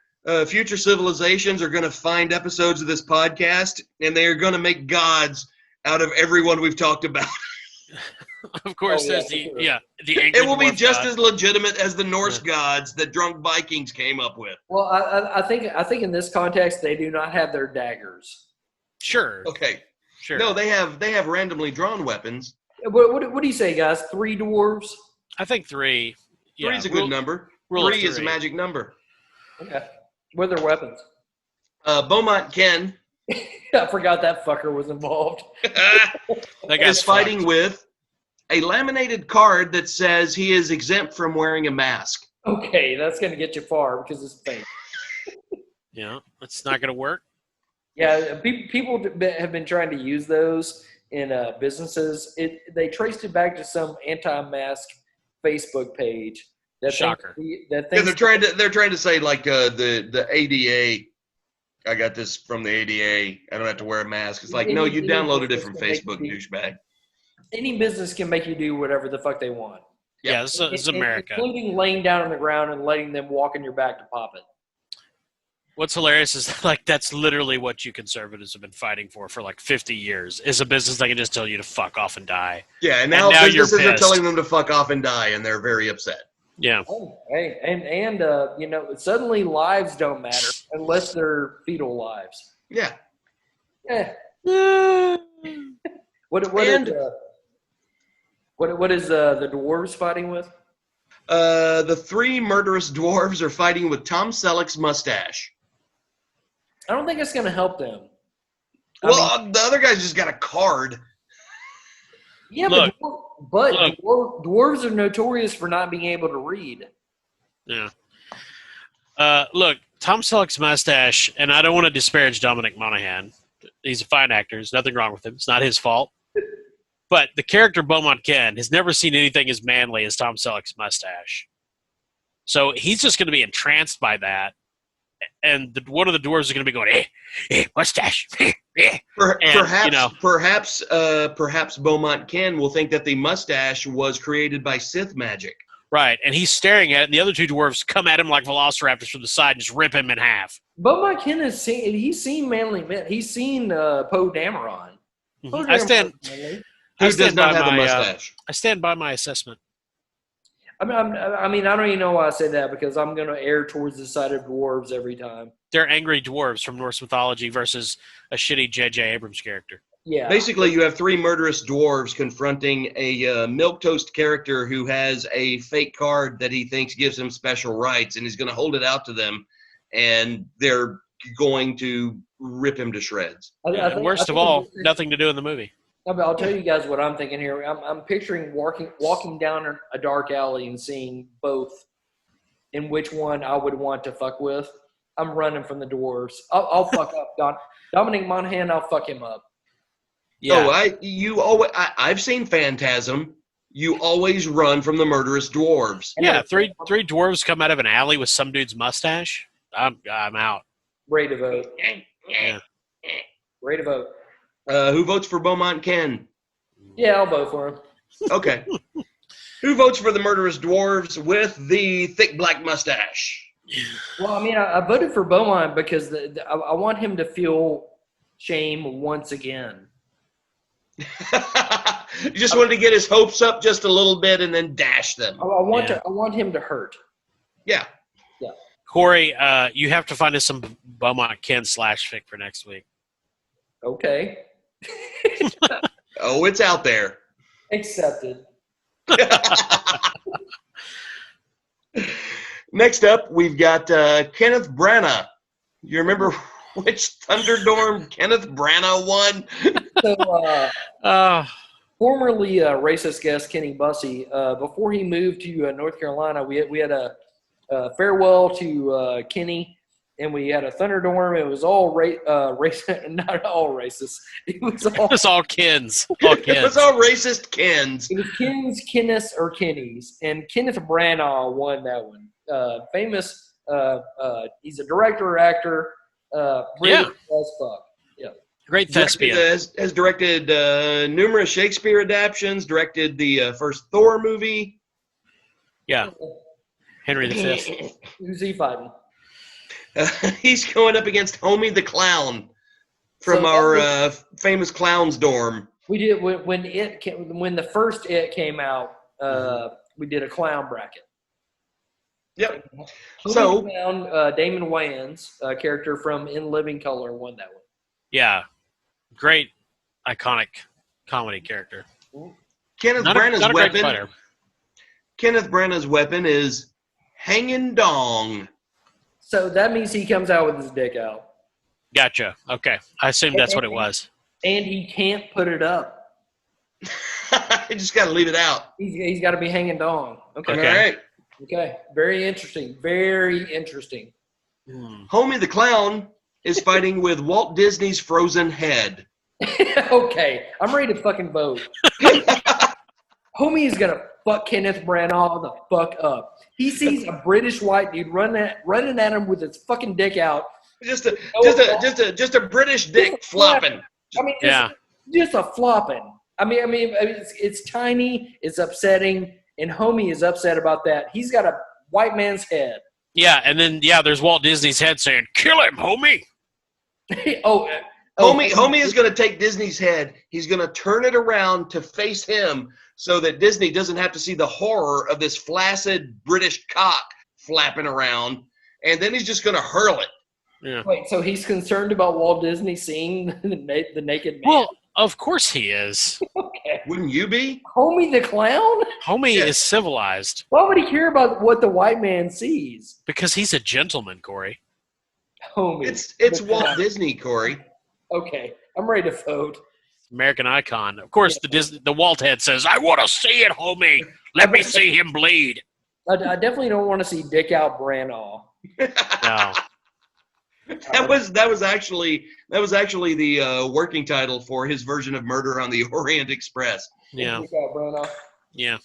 future civilizations are going to find episodes of this podcast, and they are going to make gods out of everyone we've talked about. Of course, there's the angry It will be dwarf just god. as legitimate as the Norse gods that drunk Vikings came up with. Well, I think in this context, they do not have their daggers. Sure. Okay. Sure. No, they have randomly drawn weapons. What do you say, guys? 3 dwarves? I think 3. Yeah, Three's a good number. rule of 3 is a three. magic number. Okay. What are their weapons? Beaumont Ken I forgot that fucker was involved. That guy's is fighting fucked. with a laminated card that says he is exempt from wearing a mask. Okay, that's going to get you far because it's fake. Yeah, it's not going to work. Yeah, people have been trying to use those in businesses. They traced it back to some anti-mask Facebook page. Shocker. Yeah, they're trying to say like the ADA. I got this from the ADA. I don't have to wear a mask. It's like, no, you downloaded it from Facebook, douchebag. Any business can make you do whatever the fuck they want. Yeah, this is America. Including laying down on the ground and letting them walk in your back to pop it. What's hilarious is like that's literally what you conservatives have been fighting for like 50 years. Is a business that can just tell you to fuck off and die. Yeah, and now you're businesses are pissed. telling them to fuck off and die, and they're very upset. Yeah. Oh, hey, and you know, suddenly lives don't matter unless they're fetal lives. Yeah. Yeah. What is the dwarves fighting with? The 3 murderous dwarves are fighting with Tom Selleck's mustache. I don't think it's going to help them. Well, the other guy's just got a card. Yeah, Look. but dwarves are notorious for not being able to read. Yeah. Look, Tom Selleck's mustache, and I don't want to disparage Dominic Monaghan. He's a fine actor. There's nothing wrong with him. It's not his fault. But the character Beaumont Ken has never seen anything as manly as Tom Selleck's mustache. So he's just going to be entranced by that. And one of the dwarves is going to be going, mustache. Perhaps Beaumont Ken will think that the mustache was created by Sith magic. Right, and he's staring at it, and the other 2 dwarves come at him like velociraptors from the side and just rip him in half. Beaumont Ken he's seen manly men. He's seen Poe Dameron. Poe I stand Who does not have a mustache? I stand by my assessment. I mean, I don't even know why I say that because I'm going to err towards the side of dwarves every time. They're angry dwarves from Norse mythology versus a shitty J.J. Abrams character. Yeah. Basically, you have 3 murderous dwarves confronting a milquetoast character who has a fake card that he thinks gives him special rights, and he's going to hold it out to them, and they're going to rip him to shreds. Worst of all, nothing to do in the movie. I'll tell you guys what I'm thinking here. I'm picturing walking down a dark alley and seeing both and which one I would want to fuck with. I'm running from the dwarves. I'll fuck up Dominic Monaghan. I'll fuck him up. Yeah. Oh, I've seen Phantasm. You always run from the murderous dwarves. Yeah, three dwarves come out of an alley with some dude's mustache. I'm out. Ready to vote. Yeah. Ready to vote. Who votes for Beaumont Ken? Yeah, I'll vote for him. Okay. Who votes for the murderous dwarves with the thick black mustache? Well, I mean, I voted for Beaumont because I want him to feel shame once again. You just wanted to get his hopes up just a little bit and then dash them. I want him to hurt. Yeah. Corey, you have to find us some Beaumont Ken /fic for next week. Okay. Oh, it's out there. Accepted. Next up, we've got Kenneth Branagh. You remember which Thunderdorm Kenneth Branagh won? So, formerly racist guest Kenny Bussey, before he moved to North Carolina, we had a farewell to Kenny, and we had a Thunderdorm. It was all racist, not all racist. It was all Kens. It was all racist Kens. It was Kens, Kenneth, or Kenny's, and Kenneth Branagh won that one. Famous. He's a director, actor. Really as fuck. Yeah. Great thespian. Has directed numerous Shakespeare adaptions. Directed the first Thor movie. Yeah. Henry V. Who's he fighting? He's going up against Homie the Clown from our famous Clowns dorm. We did when the first It came out. We did a clown bracket. Yep. So Damon Wayans, character from In Living Color, won that one. Yeah. Great iconic comedy character. Kenneth Not a great weapon. fighter. Kenneth Branagh's weapon is hanging dong. So that means he comes out with his dick out. Gotcha. Okay. I assume that's what it was. And he can't put it up. You just got to leave it out. He's got to be hanging dong. Okay. Okay. All right. Okay. Very interesting. Very interesting. Homie the Clown is fighting with Walt Disney's frozen head. Okay. I'm ready to fucking vote. Homie is going to fuck Kenneth Branagh the fuck up. He sees a British white dude running at him with his fucking dick out. Just a British dick flopping. I mean, just a flopping. I mean, it's tiny, it's upsetting, and Homie is upset about that. He's got a white man's head. Yeah, and then there's Walt Disney's head saying, "Kill him, homie." Homie is going to take Disney's head. He's going to turn it around to face him so that Disney doesn't have to see the horror of this flaccid British cock flapping around, and then he's just going to hurl it. Yeah. Wait, so he's concerned about Walt Disney seeing the naked man? Well, of course he is. Okay. Wouldn't you be? Homie the Clown? Homie is civilized Why would he care about what the white man sees? because he's a gentleman, Corey. Homie. It's Walt Disney, Corey. Okay, I'm ready to vote. American icon. Of course, the Walt head says, "I want to see it, homie. Let me see him bleed." I definitely don't want to see Dick Out Branagh. No. That was actually the working title for his version of Murder on the Orient Express. Yeah. Dick Out Branagh. Yeah.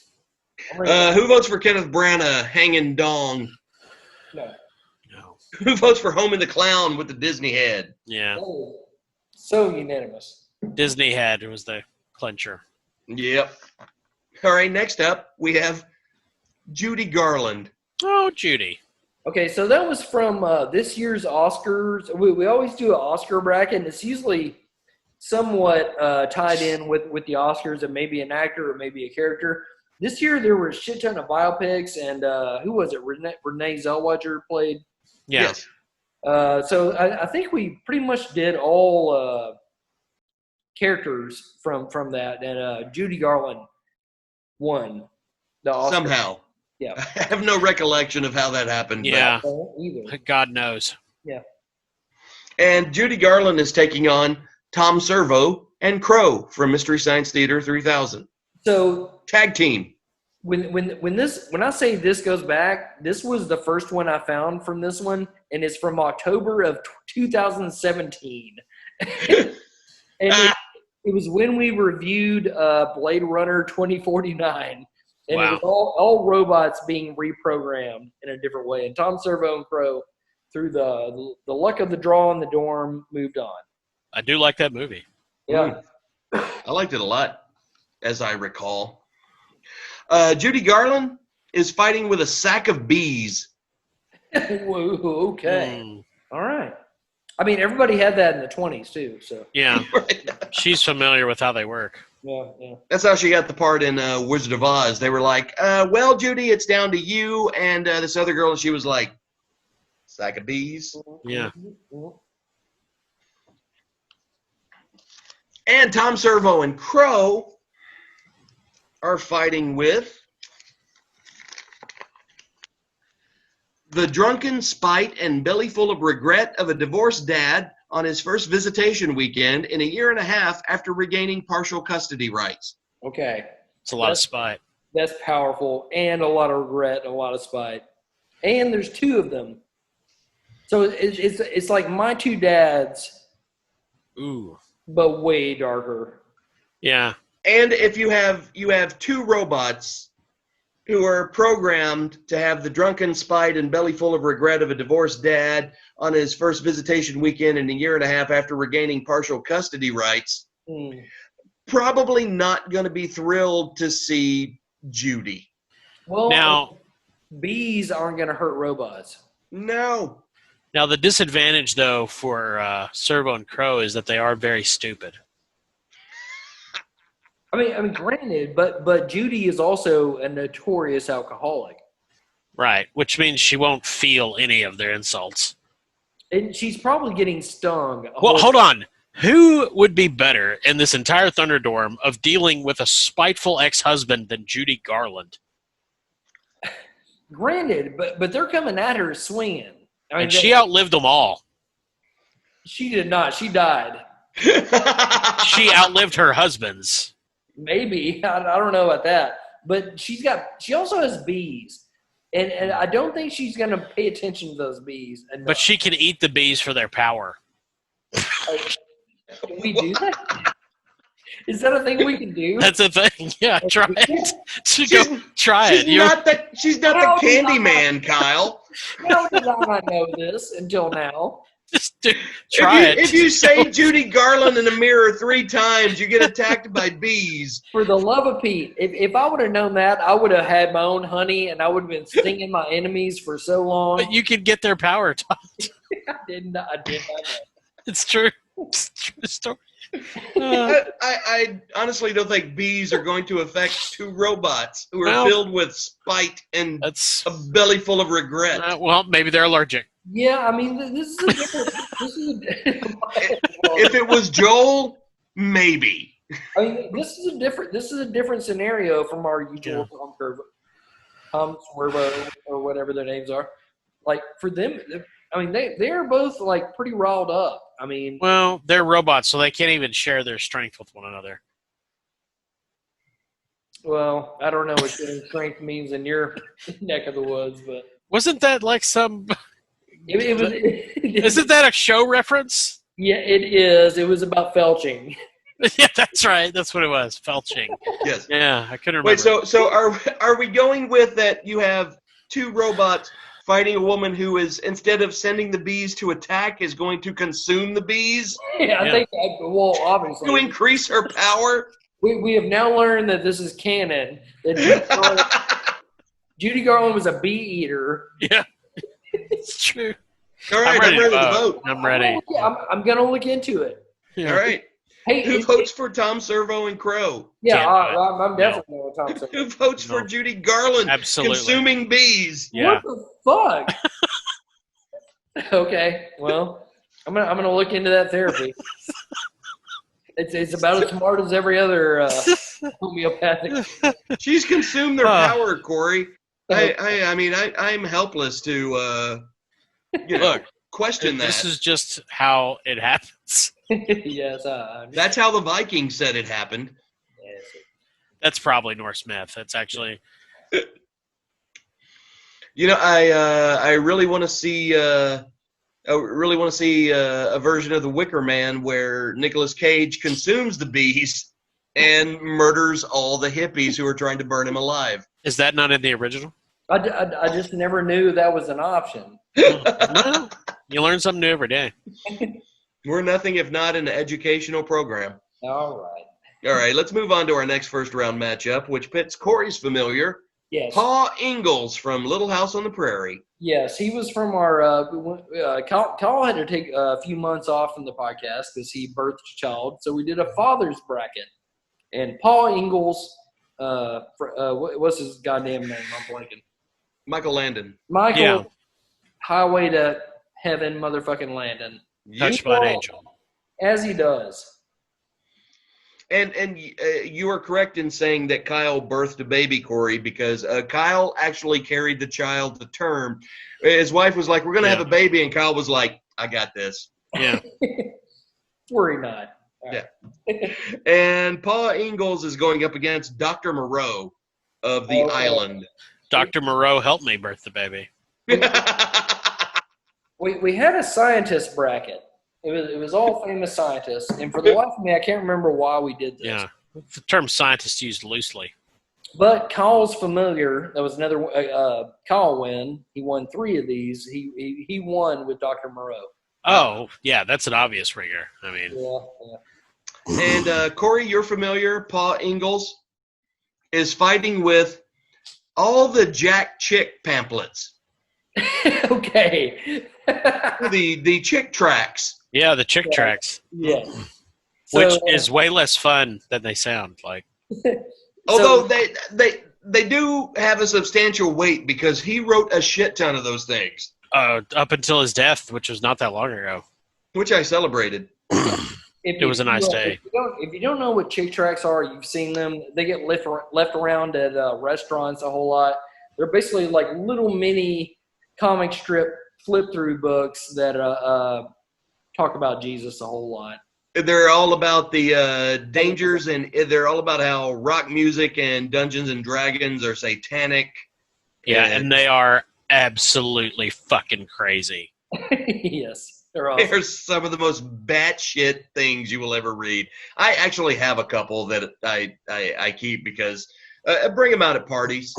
Who votes for Kenneth Branagh hanging dong? No. No. Who votes for Homie the Clown with the Disney head? Yeah. Oh, so unanimous. Disney head was the clincher. Yep. All right, next up we have Judy Garland. Oh, Judy. Okay, so that was from this year's Oscars. We always do an Oscar bracket, and it's usually somewhat tied in with the Oscars and maybe an actor or maybe a character. This year there were a shit ton of biopics, and who was it? Renee Zellweger played. Yeah. Yes. So I think we pretty much did all characters from that, and Judy Garland won the Oscar. Somehow. Yeah. I have no recollection of how that happened. but- Yeah. I don't either. God knows. Yeah. And Judy Garland is taking on Tom Servo and Crow from Mystery Science Theater 3000. So Tag team. when I say this goes back, this was the first one I found from this one, and it's from October of 2017. And it was when we reviewed Blade Runner 2049. And it was all robots being reprogrammed in a different way. And Tom Servo and Crow, through the luck of the draw in the dorm, moved on. I do like that movie. Yeah. I liked it a lot, as I recall. Judy Garland is fighting with a sack of bees. Whoa, okay. Mm. All right. I mean, everybody had that in the 20s, too. So, Yeah. Right. She's familiar with how they work. yeah. That's how she got the part in Wizard of Oz. They were like, well, Judy, it's down to you and this other girl. And she was like, sack of bees. Yeah. And Tom Servo and Crow are fighting with the drunken spite and belly full of regret of a divorced dad on his first visitation weekend in a year and a half after regaining partial custody rights. Okay. It's a lot of spite. That's powerful, and a lot of regret, and a lot of spite. And there's two of them. So it's like My Two Dads, Ooh. but way darker. Yeah. And if you have two robots who are programmed to have the drunken spite and belly full of regret of a divorced dad on his first visitation weekend in a year and a half after regaining partial custody rights, probably not going to be thrilled to see Judy. Well, Now, bees aren't going to hurt robots. No. Now the disadvantage, though, for Servo and Crow is that they are very stupid. I mean, granted, but Judy is also a notorious alcoholic, Right. Which means she won't feel any of their insults. and she's probably getting stung. Well, hold on. Who would be better in this entire Thunderdorm of dealing with a spiteful ex-husband than Judy Garland? Granted, but they're coming at her swinging. I mean, And she outlived them all. She did not. She died. She outlived her husbands. Maybe. I don't know about that. But she also has bees. And I don't think she's going to pay attention to those bees. But she can eat the bees for their power. Can we do that? Is that a thing we can do? That's a thing. Yeah, try it. Try it. She's not the Candyman, Kyle. How did I not know this until now? Just try it. If you say Judy Garland in the mirror 3 times, you get attacked by bees. For the love of Pete, if I would have known that, I would have had my own honey, and I would have been stinging my enemies for so long. But you could get their power, Todd. I did not know. It's true. It's a true story. I honestly don't think bees are going to affect 2 robots who are filled with spite and a belly full of regret. Well, maybe they're allergic. Yeah, I mean, this is a different. If it was Joel, maybe. I mean, this is a different scenario from our usual Tom Swervo or whatever their names are. Like for them, I mean, they're both like pretty riled up. I mean, well, they're robots, so they can't even share their strength with one another. Well, I don't know what sharing strength means in your neck of the woods, but wasn't that like some? Isn't that a show reference? Yeah, it is. It was about felching. Yeah, that's right. That's what it was. Felching. Yes. Yeah, I couldn't remember. Wait, so are we going with that? You have 2 robots fighting a woman who is, instead of sending the bees to attack, is going to consume the bees? Yeah, I think. Well, obviously, to increase her power. We have now learned that this is canon. That Judy Garland was a bee eater. Yeah, it's true. All right, I'm ready to vote. I'm ready. I'm gonna look into it. Yeah. All right. Hey, who votes for Tom Servo and Crow? Yeah, I'm definitely going with Tom Servo. Who votes for Judy Garland? Absolutely. Consuming bees. Yeah. What the fuck? Okay, well, I'm gonna look into that therapy. It's about as smart as every other homeopathic. She's consumed their power, Corey. I mean, I'm helpless to question that. This is just how it happens. Yes, that's how the Vikings said it happened. Yes. That's probably Norse myth. That's actually. I really want to see. A version of the Wicker Man where Nicolas Cage consumes the bees and murders all the hippies who are trying to burn him alive. Is that not in the original? I just never knew that was an option. Well, you learn something new every day. We're nothing if not an educational program. All right, let's move on to our next first round matchup, which pits Corey's familiar, yes, Paul Ingalls from Little House on the Prairie. Yes, he was from our Kyle had to take a few months off from the podcast because he birthed a child. So we did a father's bracket. And Paul Ingalls, what's his goddamn name? I'm blanking. Michael Landon. Michael, Highway to Heaven, motherfucking Landon. Touched by an angel. As he does. And you are correct in saying that Kyle birthed a baby, Corey, because Kyle actually carried the child to term. His wife was like, we're going to have a baby, and Kyle was like, I got this. Yeah. Worry not. Yeah. And Paul Ingalls is going up against Dr. Moreau of the island. Dr. Moreau helped me birth the baby. We had a scientist bracket. It was all famous scientists, and for the life of me, I can't remember why we did this. Yeah, the term scientist used loosely. But Kyle's familiar. That was another Kyle win. He won 3 of these. He won with Dr. Moreau. Oh, yeah, that's an obvious ringer. I mean, yeah. And Corey, you're familiar. Paul Ingalls is fighting with all the Jack Chick pamphlets. Okay. the Chick tracks. Yeah, the Chick tracks. Yeah. Which is way less fun than they sound like. Although they do have a substantial weight because he wrote a shit ton of those things. Up until his death, which was not that long ago. Which I celebrated. It was a nice day. If you don't know what chick tracts are, you've seen them. They get left around at restaurants a whole lot. They're basically like little mini comic strip flip-through books that talk about Jesus a whole lot. They're all about the dangers, and they're all about how rock music and Dungeons and Dragons are satanic. Yeah, and they are absolutely fucking crazy. Yes, they're awesome. They're some of the most batshit things you will ever read. I actually have a couple that I keep because I bring them out at parties.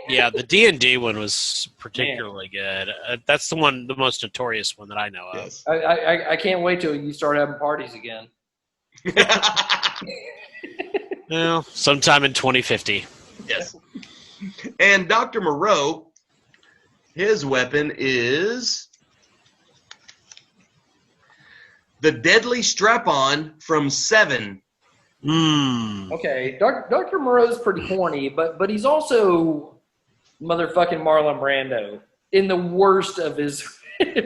Yeah, the D&D one was particularly good. That's the most notorious one that I know of. Yes. I can't wait till you start having parties again. Well, sometime in 2050. Yes. And Dr. Moreau, his weapon is the deadly strap-on from Seven. Okay, Dr. Moreau's pretty horny, but he's also motherfucking Marlon Brando in the worst of his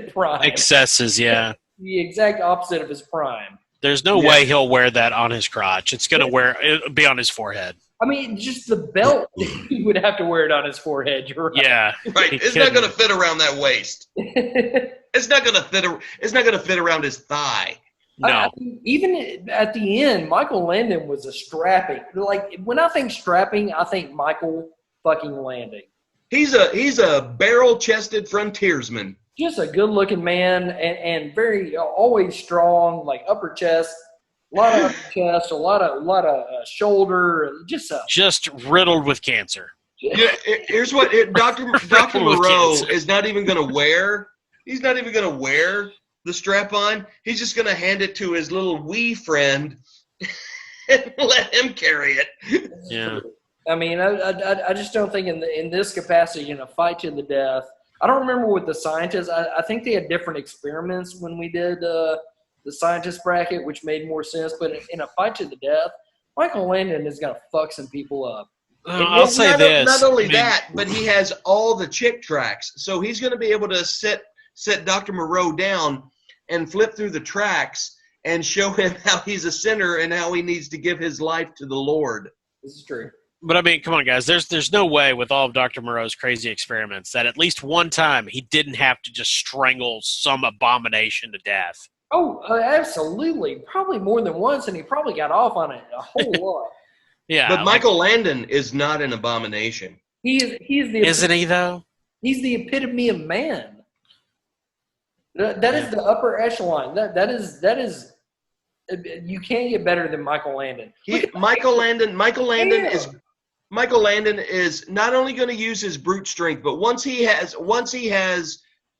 prime. Excesses, yeah. The exact opposite of his prime. There's no way he'll wear that on his crotch. It'll be on his forehead. I mean, just the belt, he would have to wear it on his forehead. You're right. Yeah. Right. It's not going to fit around that waist. It's not going to fit around his thigh. No. I mean, even at the end, Michael Landon was a strapping. Like, when I think strapping, I think Michael fucking Landon. He's a barrel-chested frontiersman. Just a good-looking man and very always strong, like upper chest, a lot of upper chest, a lot of shoulder, just riddled with cancer. Yeah, here's what Dr. Moreau is not even going to wear. He's not even going to wear the strap-on. He's just going to hand it to his little wee friend and let him carry it. Yeah. I mean, I just don't think in this capacity, in a fight to the death. I don't remember with the scientists. I think they had different experiments when we did the scientist bracket, which made more sense. But in a fight to the death, Michael Landon is going to fuck some people up. I'll say this. Not only that, but he has all the chick tracks. So he's going to be able to set Dr. Moreau down and flip through the tracks and show him how he's a sinner and how he needs to give his life to the Lord. This is true. But I mean, come on, guys. There's no way with all of Dr. Moreau's crazy experiments that at least one time he didn't have to just strangle some abomination to death. Oh, absolutely. Probably more than once, and he probably got off on it a whole lot. Yeah. But Michael Landon is not an abomination. Isn't he, though? He's the epitome of man. That is the upper echelon. That is. You can't get better than Michael Landon. Michael Landon is not only going to use his brute strength, but once he has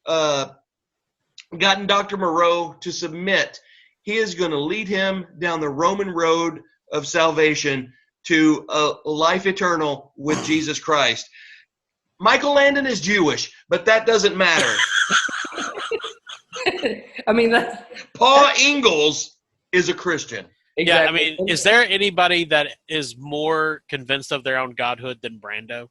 gotten Dr. Moreau to submit, he is going to lead him down the Roman road of salvation to life eternal with Jesus Christ. Michael Landon is Jewish, but that doesn't matter. I mean, Paul Ingalls is a Christian. Exactly. Yeah, I mean, is there anybody that is more convinced of their own godhood than Brando?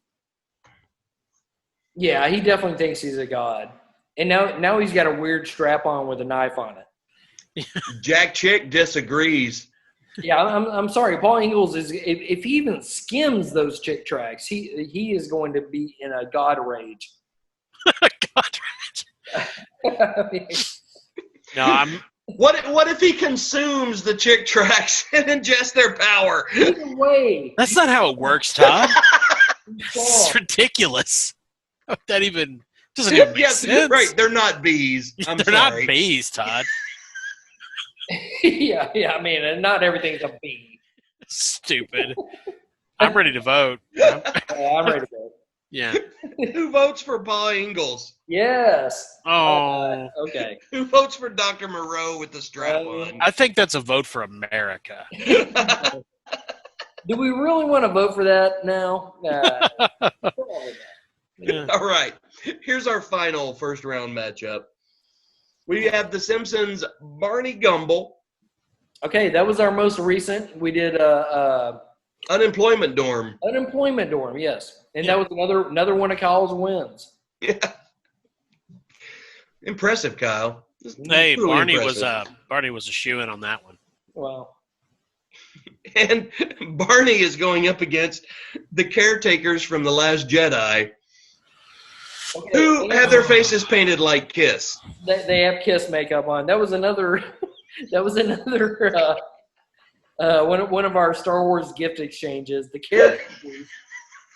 Yeah, he definitely thinks he's a god. And now he's got a weird strap on with a knife on it. Jack Chick disagrees. Yeah, I'm sorry. Paul Ingalls is if he even skims those chick tracks, he is going to be in a god rage. God rage. No, I'm. What if he consumes the chick tracks and ingests their power? Either way. That's not how it works, Todd. It's ridiculous. That even doesn't even make sense. Right, they're not bees. They're not bees, Todd. yeah. I mean, not everything's a bee. Stupid. I'm ready to vote. I'm ready to vote. Yeah. Who votes for Paul Ingalls? Yes. Oh. Okay. Who votes for Dr. Moreau with the strap on? I think that's a vote for America. Do we really want to vote for that now? Yeah. All right. Here's our final first round matchup. We have The Simpsons' Barney Gumble. Okay, that was our most recent. We did Unemployment Dorm. Unemployment Dorm, yes. And that was another one of Kyle's wins. Yeah. Impressive, Kyle. Hey, Truly Barney was a shoo-in on that one. Wow. And Barney is going up against the caretakers from The Last Jedi, Okay, who have their faces painted like Kiss. they have Kiss makeup on. That was another. That was another. One of our Star Wars gift exchanges. The characters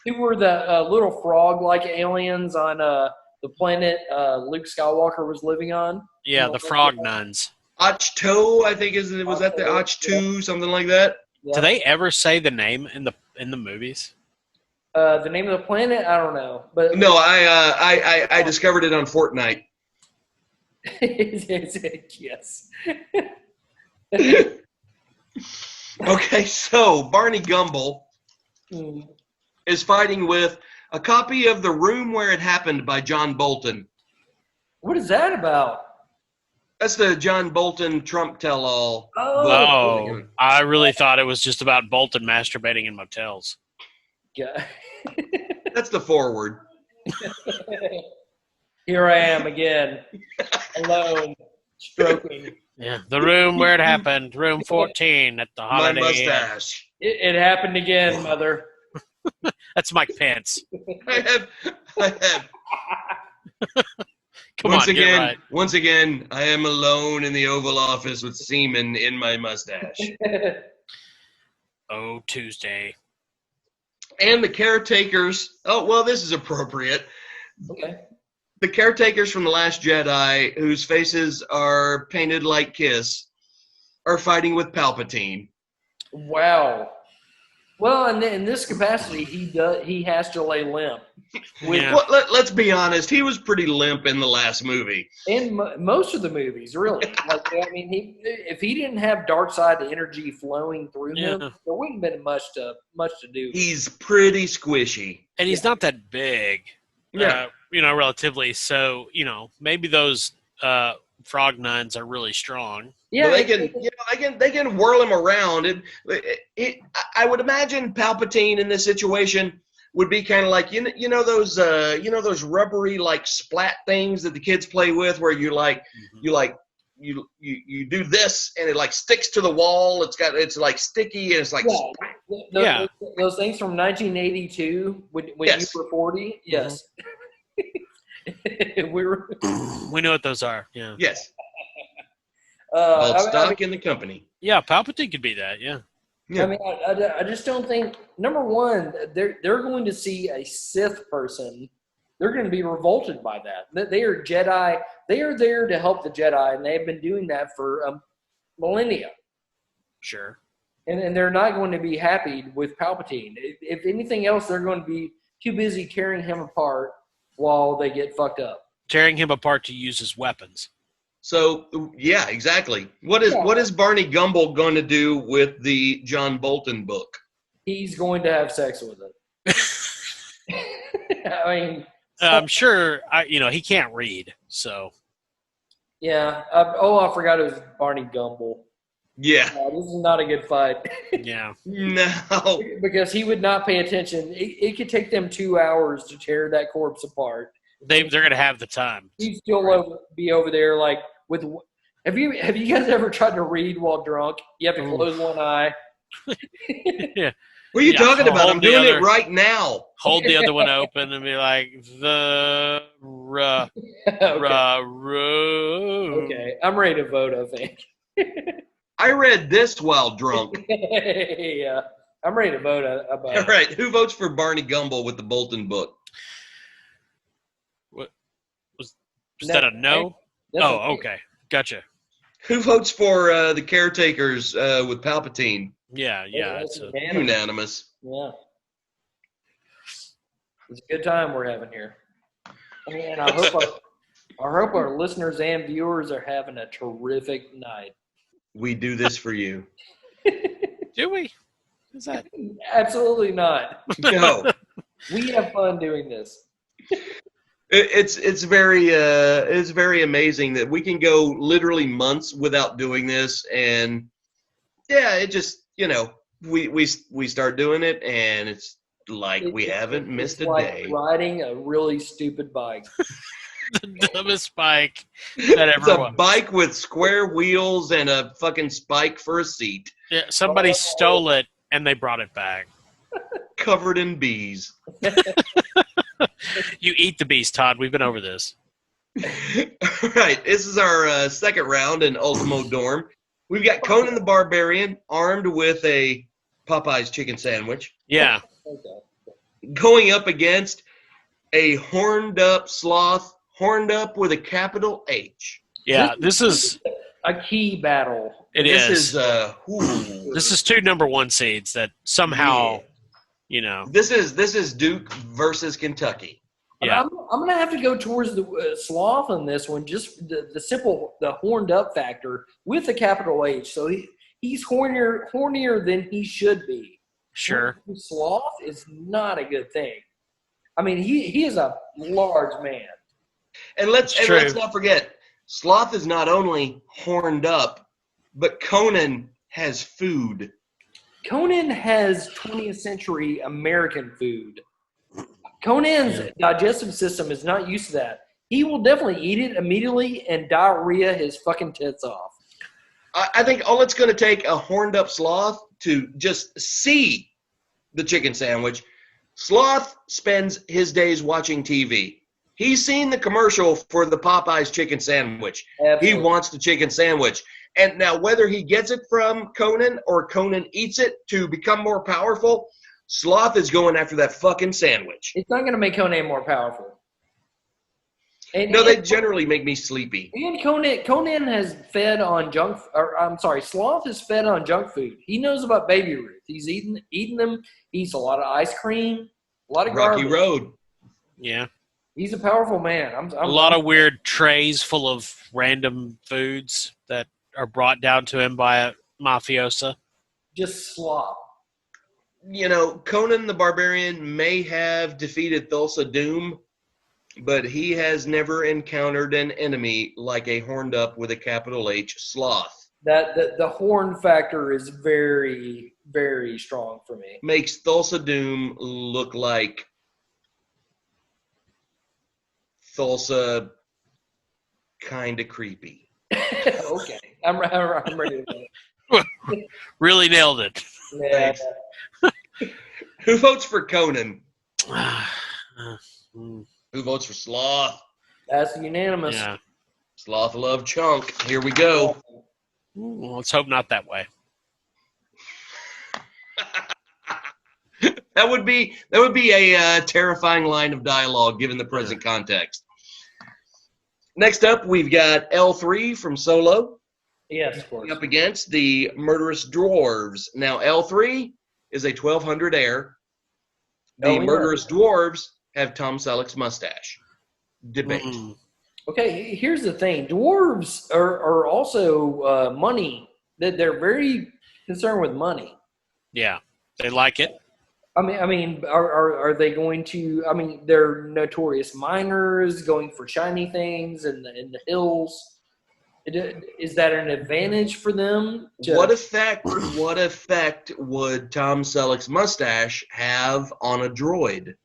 who were the little frog-like aliens on the planet Luke Skywalker was living on. Yeah, the frog nuns. Achto, I think was that the Achtu, something like that? Yeah. Do they ever say the name in the movies? The name of the planet, I don't know, but No, I discovered it on Fortnite. Yes. Okay, so Barney Gumble Hmm. is fighting with a copy of The Room Where It Happened by John Bolton. What is that about? That's the John Bolton Trump tell-all. Oh, I really thought it was just about Bolton masturbating in motels. Yeah. That's the forward. Here I am again, alone, stroking. Yeah, the room where it happened, room 14 at the My Holiday Inn. mustache. It happened again, Mother. That's Mike Pence. I have. Come on, get right. Once again, I am alone in the Oval Office with semen in my mustache. Oh, Tuesday. And the caretakers. Oh, well, this is appropriate. Okay. The caretakers from The Last Jedi, whose faces are painted like Kiss, are fighting with Palpatine. Wow. Well, in this capacity, he has to lay limp. Yeah. Well, let's be honest. He was pretty limp in the last movie. In most of the movies, really. Like, I mean, if he didn't have dark side energy flowing through him, there wouldn't have been much to do. He's pretty squishy. And he's not that big, Yeah. relatively. So, maybe those frog nuns are really strong. Yeah, Well, they can whirl him around. I would imagine Palpatine in this situation would be kind of like those rubbery like splat things that the kids play with, where you do this and it like sticks to the wall. It's like sticky and it's like those things from 1982 when Yes. you were 40. Yes, we were. We know what those are. Yeah. yes. Well, stock in the company. Yeah, Palpatine could be that. Yeah. Yeah. I mean, I just don't think, number one, they're going to see a Sith person. They're going to be revolted by that. They are Jedi. They are there to help the Jedi, and they've been doing that for millennia. Sure. And they're not going to be happy with Palpatine. If anything else, they're going to be too busy tearing him apart while they get fucked up. Tearing him apart to use as weapons. So yeah, exactly. What is Barney Gumble going to do with the John Bolton book? He's going to have sex with it. I mean, I'm sure. He can't read, so. yeah. I forgot it was Barney Gumble. Yeah. This is not a good fight. Yeah. No. Because he would not pay attention. It could take them 2 hours to tear that corpse apart. They're going to have the time. He'd still be over there like with. Have you guys ever tried to read while drunk? You have to close one eye. Yeah. What are you talking about? I'm doing it right now. Hold the other one open and be like, the road. Okay, I'm ready to vote, I think. I read this while drunk. Yeah, I'm ready to vote about All it. right, who votes for Barney Gumble with the Bolton book? Was that a no? That's Oh, okay. okay. Gotcha. Who votes for the caretakers with Palpatine? Yeah. That's It's Unanimous. Yeah. It's a good time we're having here. And I hope our listeners and viewers are having a terrific night. We do this for you. do we? Is that? Absolutely not. No. We have fun doing this. It's very amazing that we can go literally months without doing this, and yeah, it just we start doing it, and it's like we haven't missed a like day. riding a really stupid bike. The dumbest bike that It's ever a was. bike with square wheels and a fucking spike for a seat, Yeah, somebody stole it and they brought it back. covered in bees. You eat the beast, Todd. We've been over this. All right, this is our second round in ULTIMODORM. We've got Conan the Barbarian armed with a Popeye's chicken sandwich, Yeah. Okay. going up against a horned up sloth, horned up with a capital H. Yeah, this is A key battle. This is This is two number one seeds that somehow, This is Duke versus Kentucky. Yeah. I'm gonna have to go towards the sloth on this one. Just the horned up factor with a capital H. So he's hornier than he should be. Sure. Sloth is not a good thing. I mean, he is a large man. And let's true. not forget, sloth is not only horned up, but Conan has food. Conan has 20th century American food. Conan's digestive system is not used to that. He will definitely eat it immediately and diarrhea his fucking tits off. I think all it's going to take a horned up sloth to just see the chicken sandwich. Sloth spends his days watching TV. He's seen the commercial for the Popeye's chicken sandwich. Absolutely. He wants the chicken sandwich. And now whether he gets it from Conan or Conan eats it to become more powerful, Sloth is going after that fucking sandwich. It's not going to make Conan more powerful. No, they generally make me sleepy. And Conan has fed on Sloth has fed on junk food. He knows about Baby Ruth. He's eating them. He eats a lot of ice cream, a lot of Rocky garbage. Road. Yeah. He's a powerful man. A lot of weird trays full of random foods that are brought down to him by a mafiosa. Just slop. Conan the Barbarian may have defeated Thulsa Doom, but he has never encountered an enemy like a horned up with a capital H sloth. That the horn factor is very, very strong for me. Makes Thulsa Doom look like Thulsa kind of creepy. Okay, I'm ready. Really nailed it. Yeah. Who votes for Conan? Mm, Who votes for Sloth? That's unanimous. yeah. Sloth love chunk. Here we go. Well, let's hope not that way. That would be a terrifying line of dialogue given the present context. Next up, we've got L3 from Solo Yes, of course. up against the Murderous Dwarves. Now, L3 is a 1200 air. The Oh, yeah. Murderous Dwarves have Tom Selleck's mustache. Debate. Mm. Okay, here's the thing. Dwarves are also money. They're very concerned with money. Yeah. They like it. I mean, are they going to? I mean, they're notorious miners going for shiny things in the hills. Is that an advantage for them? What effect would Tom Selleck's mustache have on a droid?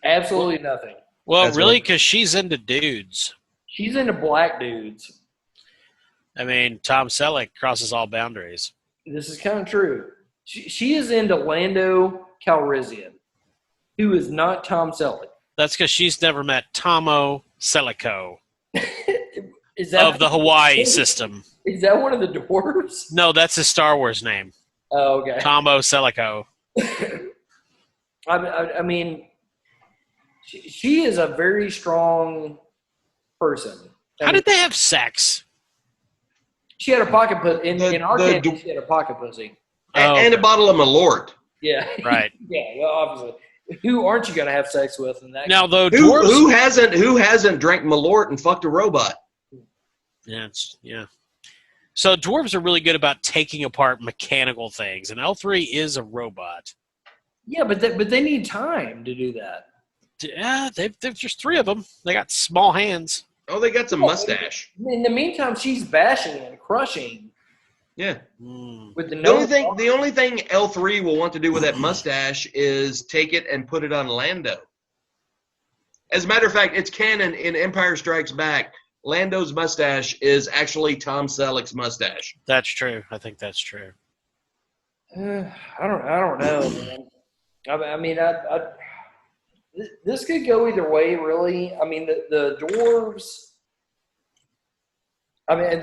Absolutely nothing. Well, That's really, what- because she's into dudes. She's into black dudes. I mean, Tom Selleck crosses all boundaries. This is kind of true. She is into Lando Calrissian, who is not Tom Selleck. That's because she's never met Tomo Selleco Is that of the Hawaii system. Is that one of the dwarves? No, that's his Star Wars name. Oh, okay. Tomo Selleco. I mean, she is a very strong person. How did they have sex? She had a pocket pussy. In our the- canon, she had a pocket pussy. Oh, And a bottle of Malort. Yeah. right. Yeah, well, obviously. Who aren't you going to have sex with in that? Now, though, Who dwarves. who hasn't drank Malort and fucked a robot? Yeah. So dwarves are really good about taking apart mechanical things, and L3 is a robot. Yeah, but they need time to do that. Yeah, they've just three of them. They got small hands. Oh, they got some mustache. In the meantime, she's bashing and crushing Yeah. Mm. with the The no. only thing L3 will want to do with that mustache is take it and put it on Lando. As a matter of fact, it's canon in Empire Strikes Back. Lando's mustache is actually Tom Selleck's mustache. That's true. I think that's true. I don't know, man. I mean, this could go either way, really. I mean, the dwarves. I mean,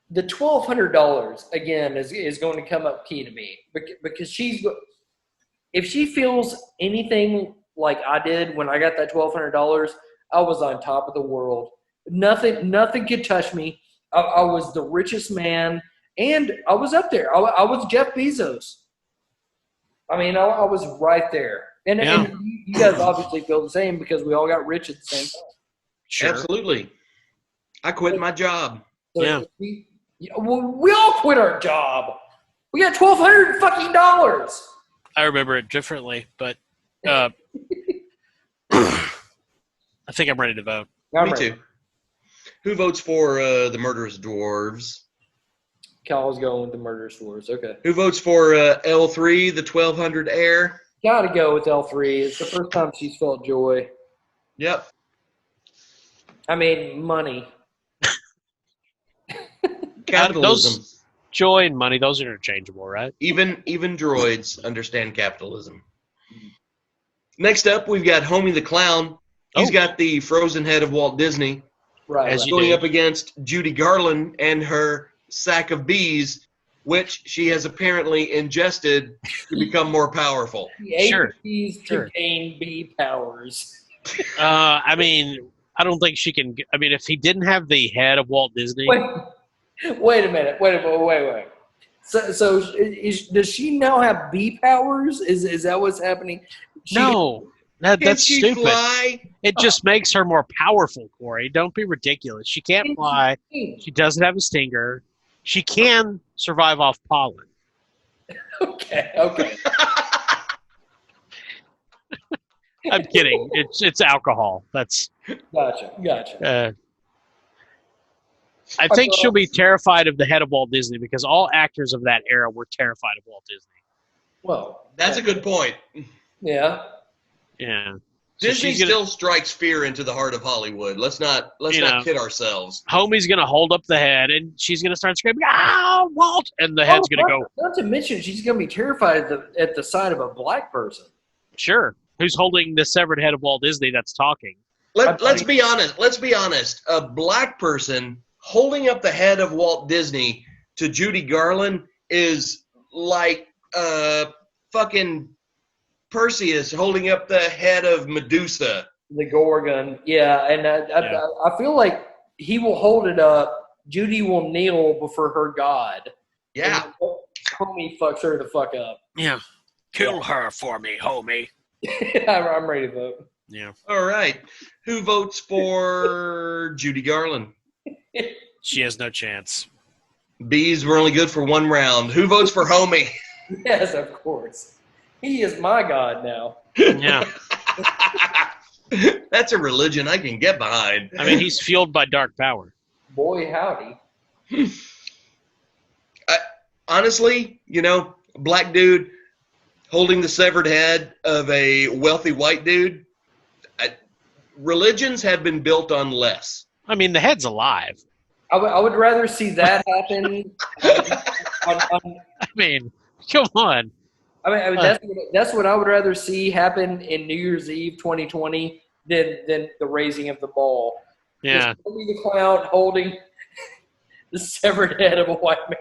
the $1,200 again is going to come up key to me because if she feels anything like I did when I got that $1,200, I was on top of the world. Nothing could touch me. I was the richest man, and I was up there. I was Jeff Bezos. I mean, I was right there. And you guys obviously feel the same because we all got rich at the same time. Sure. Absolutely. I quit my job. So Yeah. we all quit our job. We got $1,200 fucking dollars. I remember it differently, but I think I'm ready to vote. Me too. Who votes for the murderous dwarves? Kyle's going with the murderous dwarves. Okay. Who votes for L3, the 1,200 heir? Gotta go with L3. It's the first time she's felt joy. Yep. I mean, money. Capitalism. Joy and money, those are interchangeable, right? Even droids understand capitalism. Next up, we've got Homie the Clown. He's got the frozen head of Walt Disney. Right. As you Going do. up against Judy Garland and her sack of bees, which she has apparently ingested to become more powerful. The Sure. APCs contain bee powers. I mean, I don't think she can. I mean, if he didn't have the head of Walt Disney, Wait a minute. Wait. So does she now have bee powers? Is that what's happening? no, Can that's she stupid. fly? It just makes her more powerful, Corey. Don't be ridiculous. She can't fly. She doesn't have a stinger. She can survive off pollen. Okay. I'm kidding. It's alcohol. That's. Gotcha. I think she'll be terrified of the head of Walt Disney because all actors of that era were terrified of Walt Disney. Well, That's a good point. yeah. Yeah. So Disney she's gonna- still strikes fear into the heart of Hollywood. Let's not kid ourselves. Homie's gonna hold up the head and she's gonna start screaming, "Ah, Walt!" And the head's gonna go, Not to mention, she's gonna be terrified at the sight of a black person. "Sure." Who's holding the severed head of Walt Disney that's talking? Let's be honest. Let's be honest. A black person holding up the head of Walt Disney to Judy Garland is like fucking Perseus holding up the head of Medusa. The Gorgon, yeah, and I feel like he will hold it up. Judy will kneel before her god. Yeah. And homie fucks her the fuck up. Yeah. Kill her for me, homie. I'm ready to vote. Yeah. All right. Who votes for Judy Garland? She has no chance. Bees were only good for one round. Who votes for Homie? Yes, of course. He is my god now. Yeah. That's a religion I can get behind. I mean, he's fueled by dark power. Boy, howdy. Honestly, a black dude holding the severed head of a wealthy white dude. Religions have been built on less. I mean, the head's alive. I would rather see that happen. I mean, come on. I mean that's what I would rather see happen in New Year's Eve 2020 than the raising of the ball. Yeah. Just Homie the Clown holding the severed head of a white man.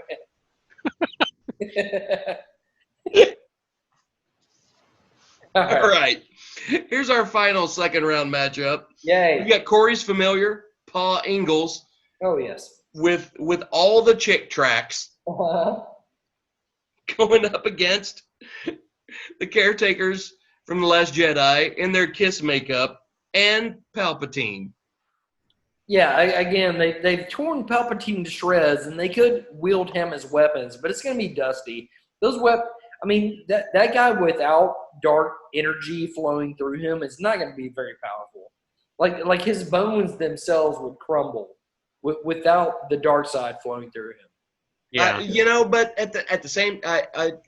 All right. Here's our final second round matchup. Yay. We got Corey's familiar, Pa Ingalls, Oh, yes. with all the chick tracks going up against the caretakers from The Last Jedi in their kiss makeup and Palpatine. Yeah, again, they've torn Palpatine to shreds, and they could wield him as weapons, but it's going to be dusty. Those I mean, that guy without dark energy flowing through him is not going to be very powerful. Like his bones themselves would crumble without the dark side flowing through him. Yeah. But at the same,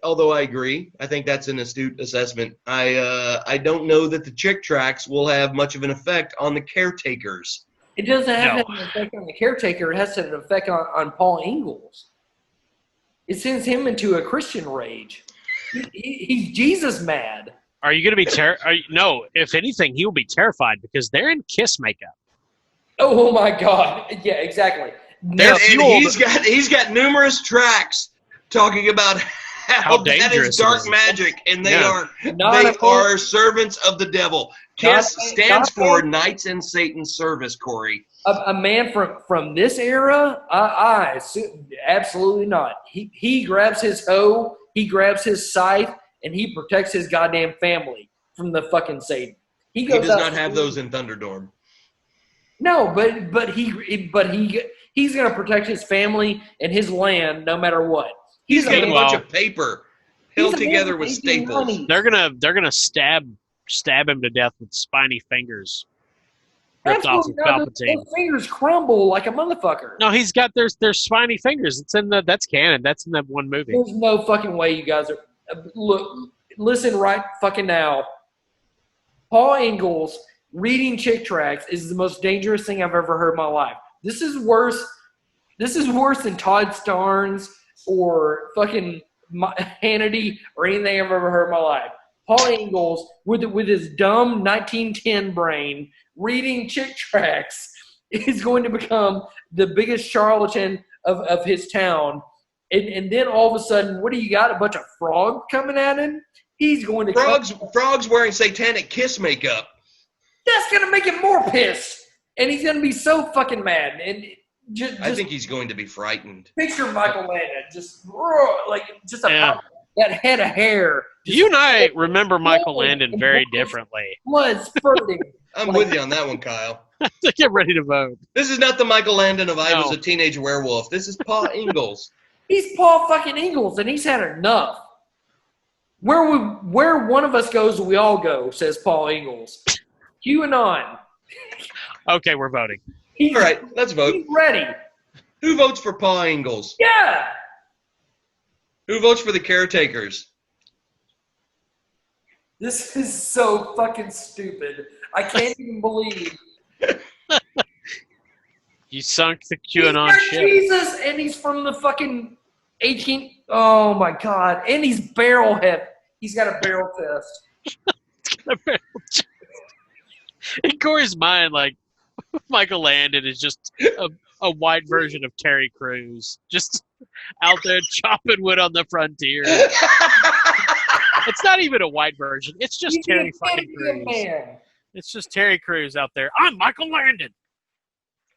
although I agree, I think that's an astute assessment. I don't know that the chick tracks will have much of an effect on the caretakers. It doesn't have No. to have an effect on the caretaker. It has to have an effect on Paul Ingalls. It sends him into a Christian rage. He's Jesus mad. Are you going to be No, if anything, he will be terrified because they're in kiss makeup. Oh my God! Yeah, exactly. And he's got numerous tracks talking about how that dangerous is dark it is. magic, and they Not are servants of the devil. KISS stands for not- Knights in Satan's Service, Corey. A man from this era? I assume, absolutely not. He grabs his hoe, he grabs his scythe, and he protects his goddamn family from the fucking Satan. He does not have those in Thunderdorm. No, but he's gonna protect his family and his land no matter what. He's got a Meanwhile- bunch of paper held together with staples. They're gonna stab him to death with spiny fingers ripped off of Palpatine. Those fingers crumble like a motherfucker. No, he's got their spiny fingers. That's canon. That's in that one movie. There's no fucking way you guys are. Look, listen right fucking now. Paul Ingalls reading chick tracts is the most dangerous thing I've ever heard in my life. This is worse than Todd Starnes or fucking Hannity or anything I've ever heard in my life. Paul Ingalls, with his dumb 1910 brain, reading chick tracts, is going to become the biggest charlatan of his town. And then all of a sudden, what do you got? A bunch of frogs coming at him? He's going to Frogs wearing satanic kiss makeup. That's going to make him more pissed. And he's going to be so fucking mad. And I think he's going to be frightened. picture Michael Landon just that head of hair. You and I remember Michael Landon very differently. Blood spurting. I'm with you on that one, Kyle. Get ready to vote. This is not the Michael Landon of I No. Was a Teenage Werewolf. This is Paul Ingalls. He's Paul fucking Ingalls, and he's had enough. Where one of us goes, we all go, says Paul Ingalls. QAnon. Okay, we're voting. All right, let's vote. He's ready. Who votes for Paul Ingalls? Yeah. Who votes for the caretakers? This is so fucking stupid. I can't even believe. You sunk the He's QAnon got ship. Jesus, and he's from the fucking 18th. Oh my God! And he's barrel head. He's got a barrel test. In Corey's mind, like Michael Landon is just a white version of Terry Crews, just out there chopping wood on the frontier. It's not even a white version. It's just Terry fucking Crews. Man. It's just Terry Crews out there. I'm Michael Landon.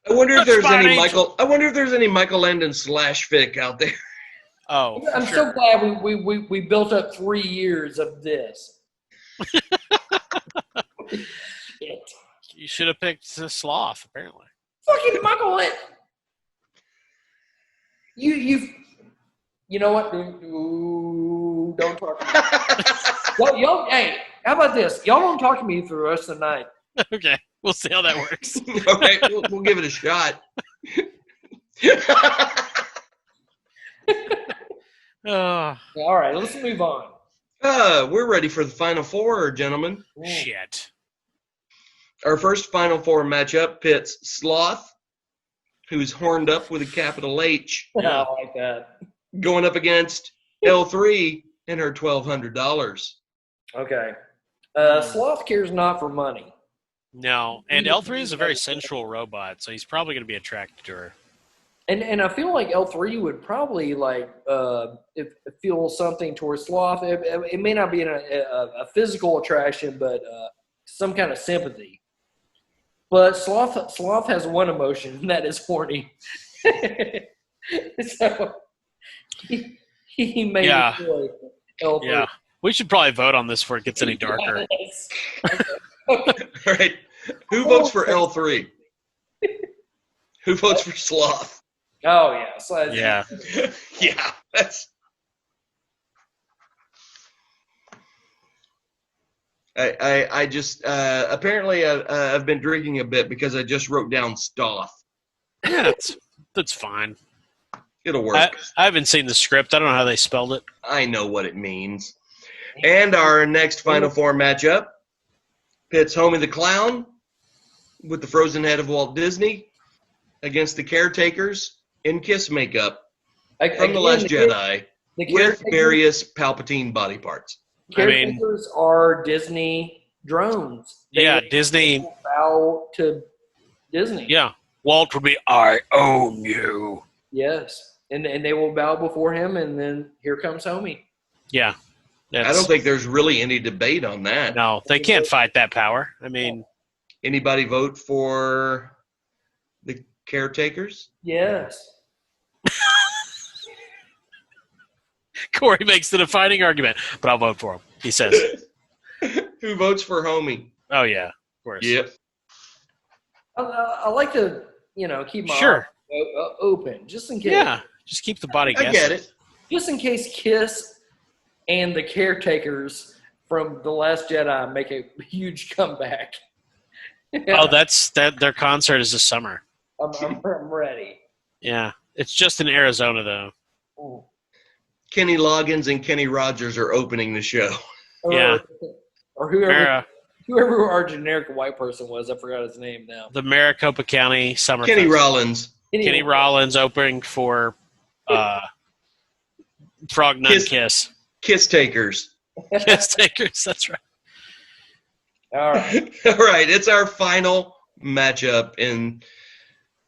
I wonder if there's any Angel. Michael Landon /fic out there. Oh, I'm sure. so glad we built up 3 years of this. Shit. You should have picked the sloth, apparently. Fucking Michael Landon. You know what? Ooh, don't talk to me. Y'all, hey, how about this? Y'all don't talk to me through the rest of the night. Okay, we'll see how that works. All right, we'll give it a shot. Oh, All right, let's move on. We're ready for the Final Four, gentlemen. shit. Our first Final Four matchup pits Sloth, who's horned up with a capital H, I like that. going up against L3 and her $1,200. Okay. Sloth cares not for money. No, and L3 is a very sensual robot, so he's probably going to be attracted to her. And I feel like L3 would probably feel something towards Sloth. It may not be a physical attraction, but some kind of sympathy. But Sloth has one emotion, and that is horny. So he may enjoy L3. Yeah, we should probably vote on this before it gets any darker. Yes. All right, who votes for L3? Who votes for Sloth? Oh, yeah. So Yeah. Yeah, that's. I just apparently I've been drinking a bit because I just wrote down Stoth. Yeah, that's fine. It'll work. I haven't seen the script. I don't know how they spelled it. I know what it means. And our next Final Four matchup pits Homie the Clown with the frozen head of Walt Disney against the Caretakers in Kiss makeup from The Last Jedi with various Palpatine body parts. Caretakers are Disney drones. Disney. Bow to Disney. Yeah. Walt would be, I own you. Yes. And they will bow before him, and then here comes Homie. Yeah. I don't think there's really any debate on that. No, they can't fight that power. I mean, anybody vote for the Caretakers? Yes. Corey makes the defining argument, but I'll vote for him. He says, Who votes for Homie? "Oh yeah, of course." Yep. I like to, keep my Sure. eyes open, just in case. Yeah, just keep the body guessing. I get it. Just in case Kiss and the Caretakers from The Last Jedi make a huge comeback. Oh, their concert is this summer. I'm ready. Yeah, it's just in Arizona though. Ooh. Kenny Loggins and Kenny Rogers are opening the show. Yeah. Or whoever our generic white person was. I forgot his name now. The Maricopa County Summer Kenny Fest. Rollins. Kenny Rollins opening for Frog Nun Kiss. Kiss Takers. Kiss Takers, that's right. All right. All right, it's our final matchup in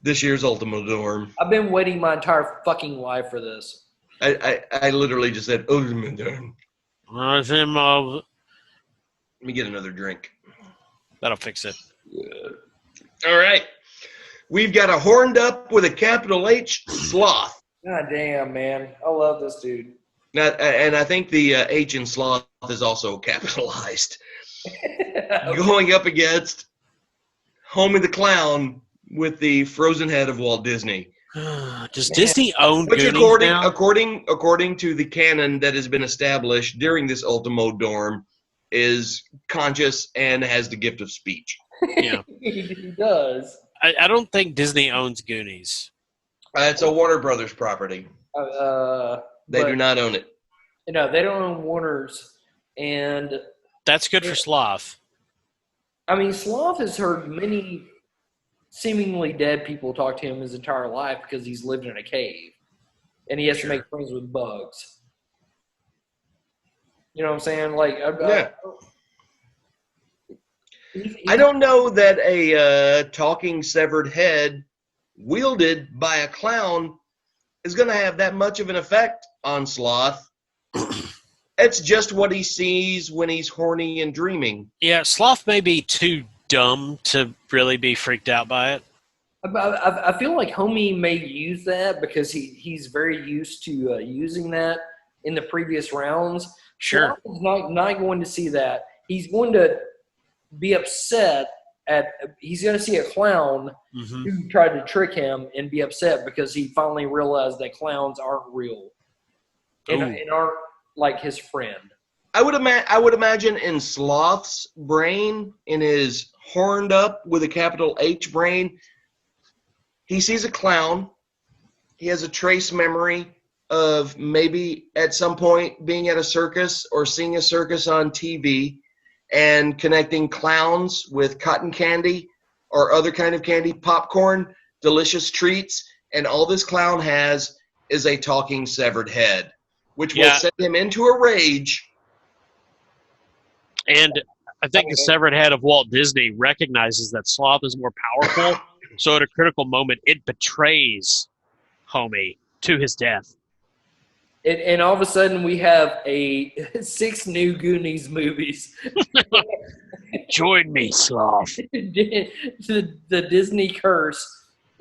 this year's Ultimodorm. I've been waiting my entire fucking life for this. I literally just said Ultimodorm. That'll Let me get another drink. fix it. All right. We've got a horned up with a capital H sloth. God damn, man. I love this dude. Now, and I think the H in sloth is also capitalized. Going up against Homie the Clown with the frozen head of Walt Disney. Does Disney own Which, Goonies now? according to the canon that has been established during this Ultimodorm, is conscious and has the gift of speech. Yeah. He does. I don't think Disney owns Goonies. It's a Warner Brothers property. They do not own it. They don't own Warner's. And, That's good for Sloth. I mean, Sloth has heard many seemingly dead people talk to him his entire life because he's lived in a cave. And he has to make friends with bugs. You know what I'm saying? Like, Yeah. I don't know that a talking severed head wielded by a clown is going to have that much of an effect on Sloth. It's just what he sees when he's horny and dreaming. Yeah, Sloth may be too dumb to really be freaked out by it. I feel like Homie may use that because he's very used to using that in the previous rounds. Sure. Sloth is not going to see that. He's going to be upset he's going to see a clown who tried to trick him and be upset because he finally realized that clowns aren't real and aren't like his friend. I would imagine in Sloth's brain, in his horned up with a capital H brain, he sees a clown. He has a trace memory of maybe at some point being at a circus or seeing a circus on TV and connecting clowns with cotton candy or other kind of candy, popcorn, delicious treats, and all this clown has is a talking severed head, which will send him into a rage. And I think the severed head of Walt Disney recognizes that Sloth is more powerful, so at a critical moment, it betrays Homie to his death. And all of a sudden, we have 6 new Goonies movies. Join me, Sloth. The Disney curse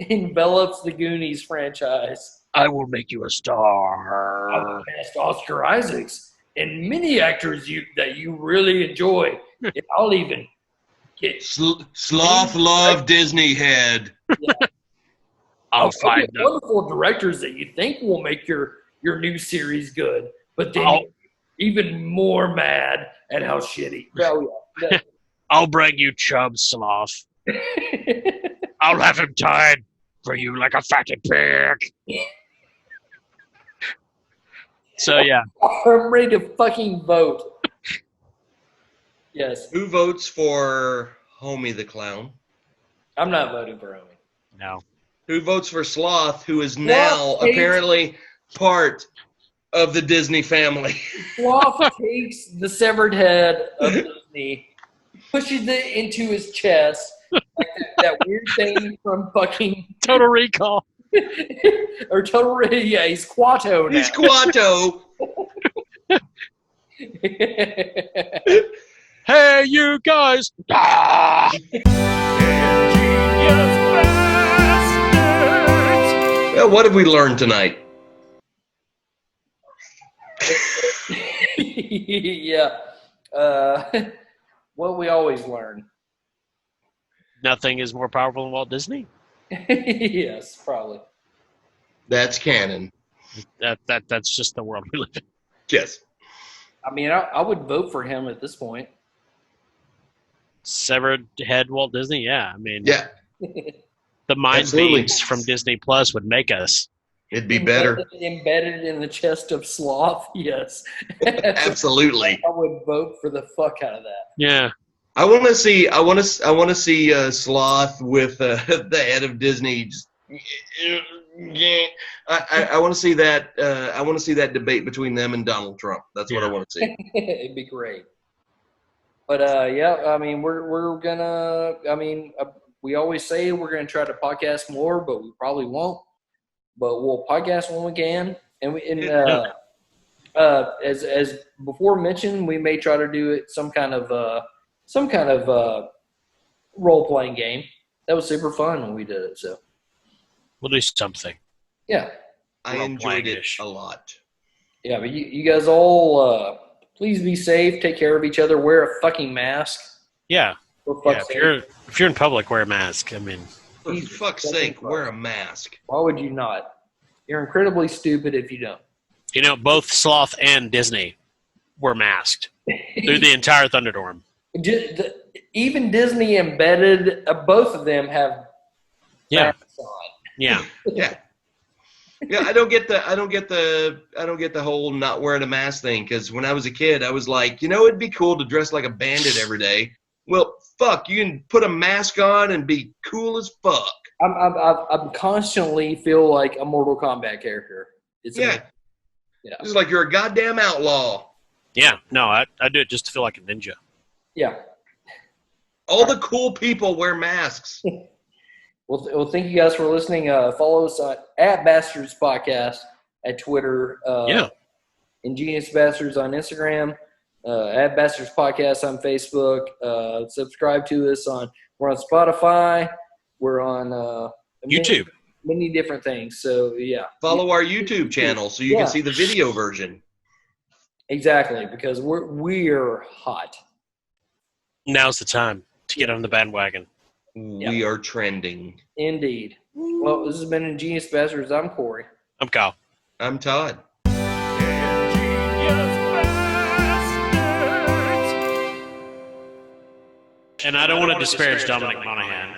envelops the Goonies franchise. I will make you a star. I've cast Oscar Isaacs and many actors that you really enjoy. And I'll even get Sloth love Disney head. I'll find them. Wonderful directors that you think will make your new series good, but then even more mad at how shitty. Oh, yeah. I'll bring you Chub, Sloth. I'll have him tied for you like a fatted pig. So yeah, I'm ready to fucking vote. Yes. Who votes for Homie the Clown? I'm not voting for Homie. no. Who votes for Sloth, who is now hates- apparently part of the Disney family? Sloth takes the severed head of Disney, pushes it into his chest, like that weird thing from fucking Total Recall. or Total. Yeah, he's Quato now. He's Quato. Hey, you guys! Ah! Well, what have we learned tonight? Yeah. What we always learn. Nothing is more powerful than Walt Disney. Yes, probably. That's canon. That's just the world we live in. Yes. I mean, I would vote for him at this point. Severed head Walt Disney. Yeah, I mean, Yeah, the mind Absolutely. beams from Disney Plus would make us. it'd be better. Embedded in the chest of Sloth, yes. Absolutely. I would vote for the fuck out of that. Yeah, I want to see. I want to see Sloth with the head of Disney. Just, I want to see that. I want to see that debate between them and Donald Trump. That's what I want to see. It'd be great. But yeah, I mean, we're gonna. I mean, we always say we're gonna try to podcast more, but we probably won't. But we'll podcast when we can, and as before mentioned, we may try to do it some kind of role playing game. That was super fun when we did it. So we'll do something. yeah, I enjoyed it a lot. yeah. But you guys all please be safe. Take care of each other. Wear a fucking mask. Yeah, For yeah. fuck's sake. If you're in public, wear a mask. I mean, For Jesus fuck's fucking sake, Christ. wear a mask. Why would you not? You're incredibly stupid if you don't. you know, both Sloth and Disney were masked through the entire Thunderdorm. Even Disney embedded, both of them have Yeah, masks on. yeah. Yeah. Yeah, I don't get the whole not wearing a mask thing, because when I was a kid, I was like, it'd be cool to dress like a bandit every day. Well, fuck, you can put a mask on and be cool as fuck. I'm constantly feel like a Mortal Kombat character. It's Yeah. amazing. Yeah. It's like you're a goddamn outlaw. Yeah, no, I do it just to feel like a ninja. Yeah. All the cool people wear masks. Well, thank you guys for listening. Follow us on @Bastards Podcast at Twitter. Yeah. Ingenious Basterds on Instagram. @Bastards Podcast on Facebook. Subscribe to us we're on Spotify. We're on YouTube. Many different things. So yeah. Follow our YouTube channel so you Yeah. can see the video version. Exactly, because we're hot. Now's the time to get on the bandwagon. We are trending. Indeed. Well, this has been Ingenious Bastards. I'm Corey. I'm Kyle. I'm Todd. And I don't want to disparage Dominic Monaghan.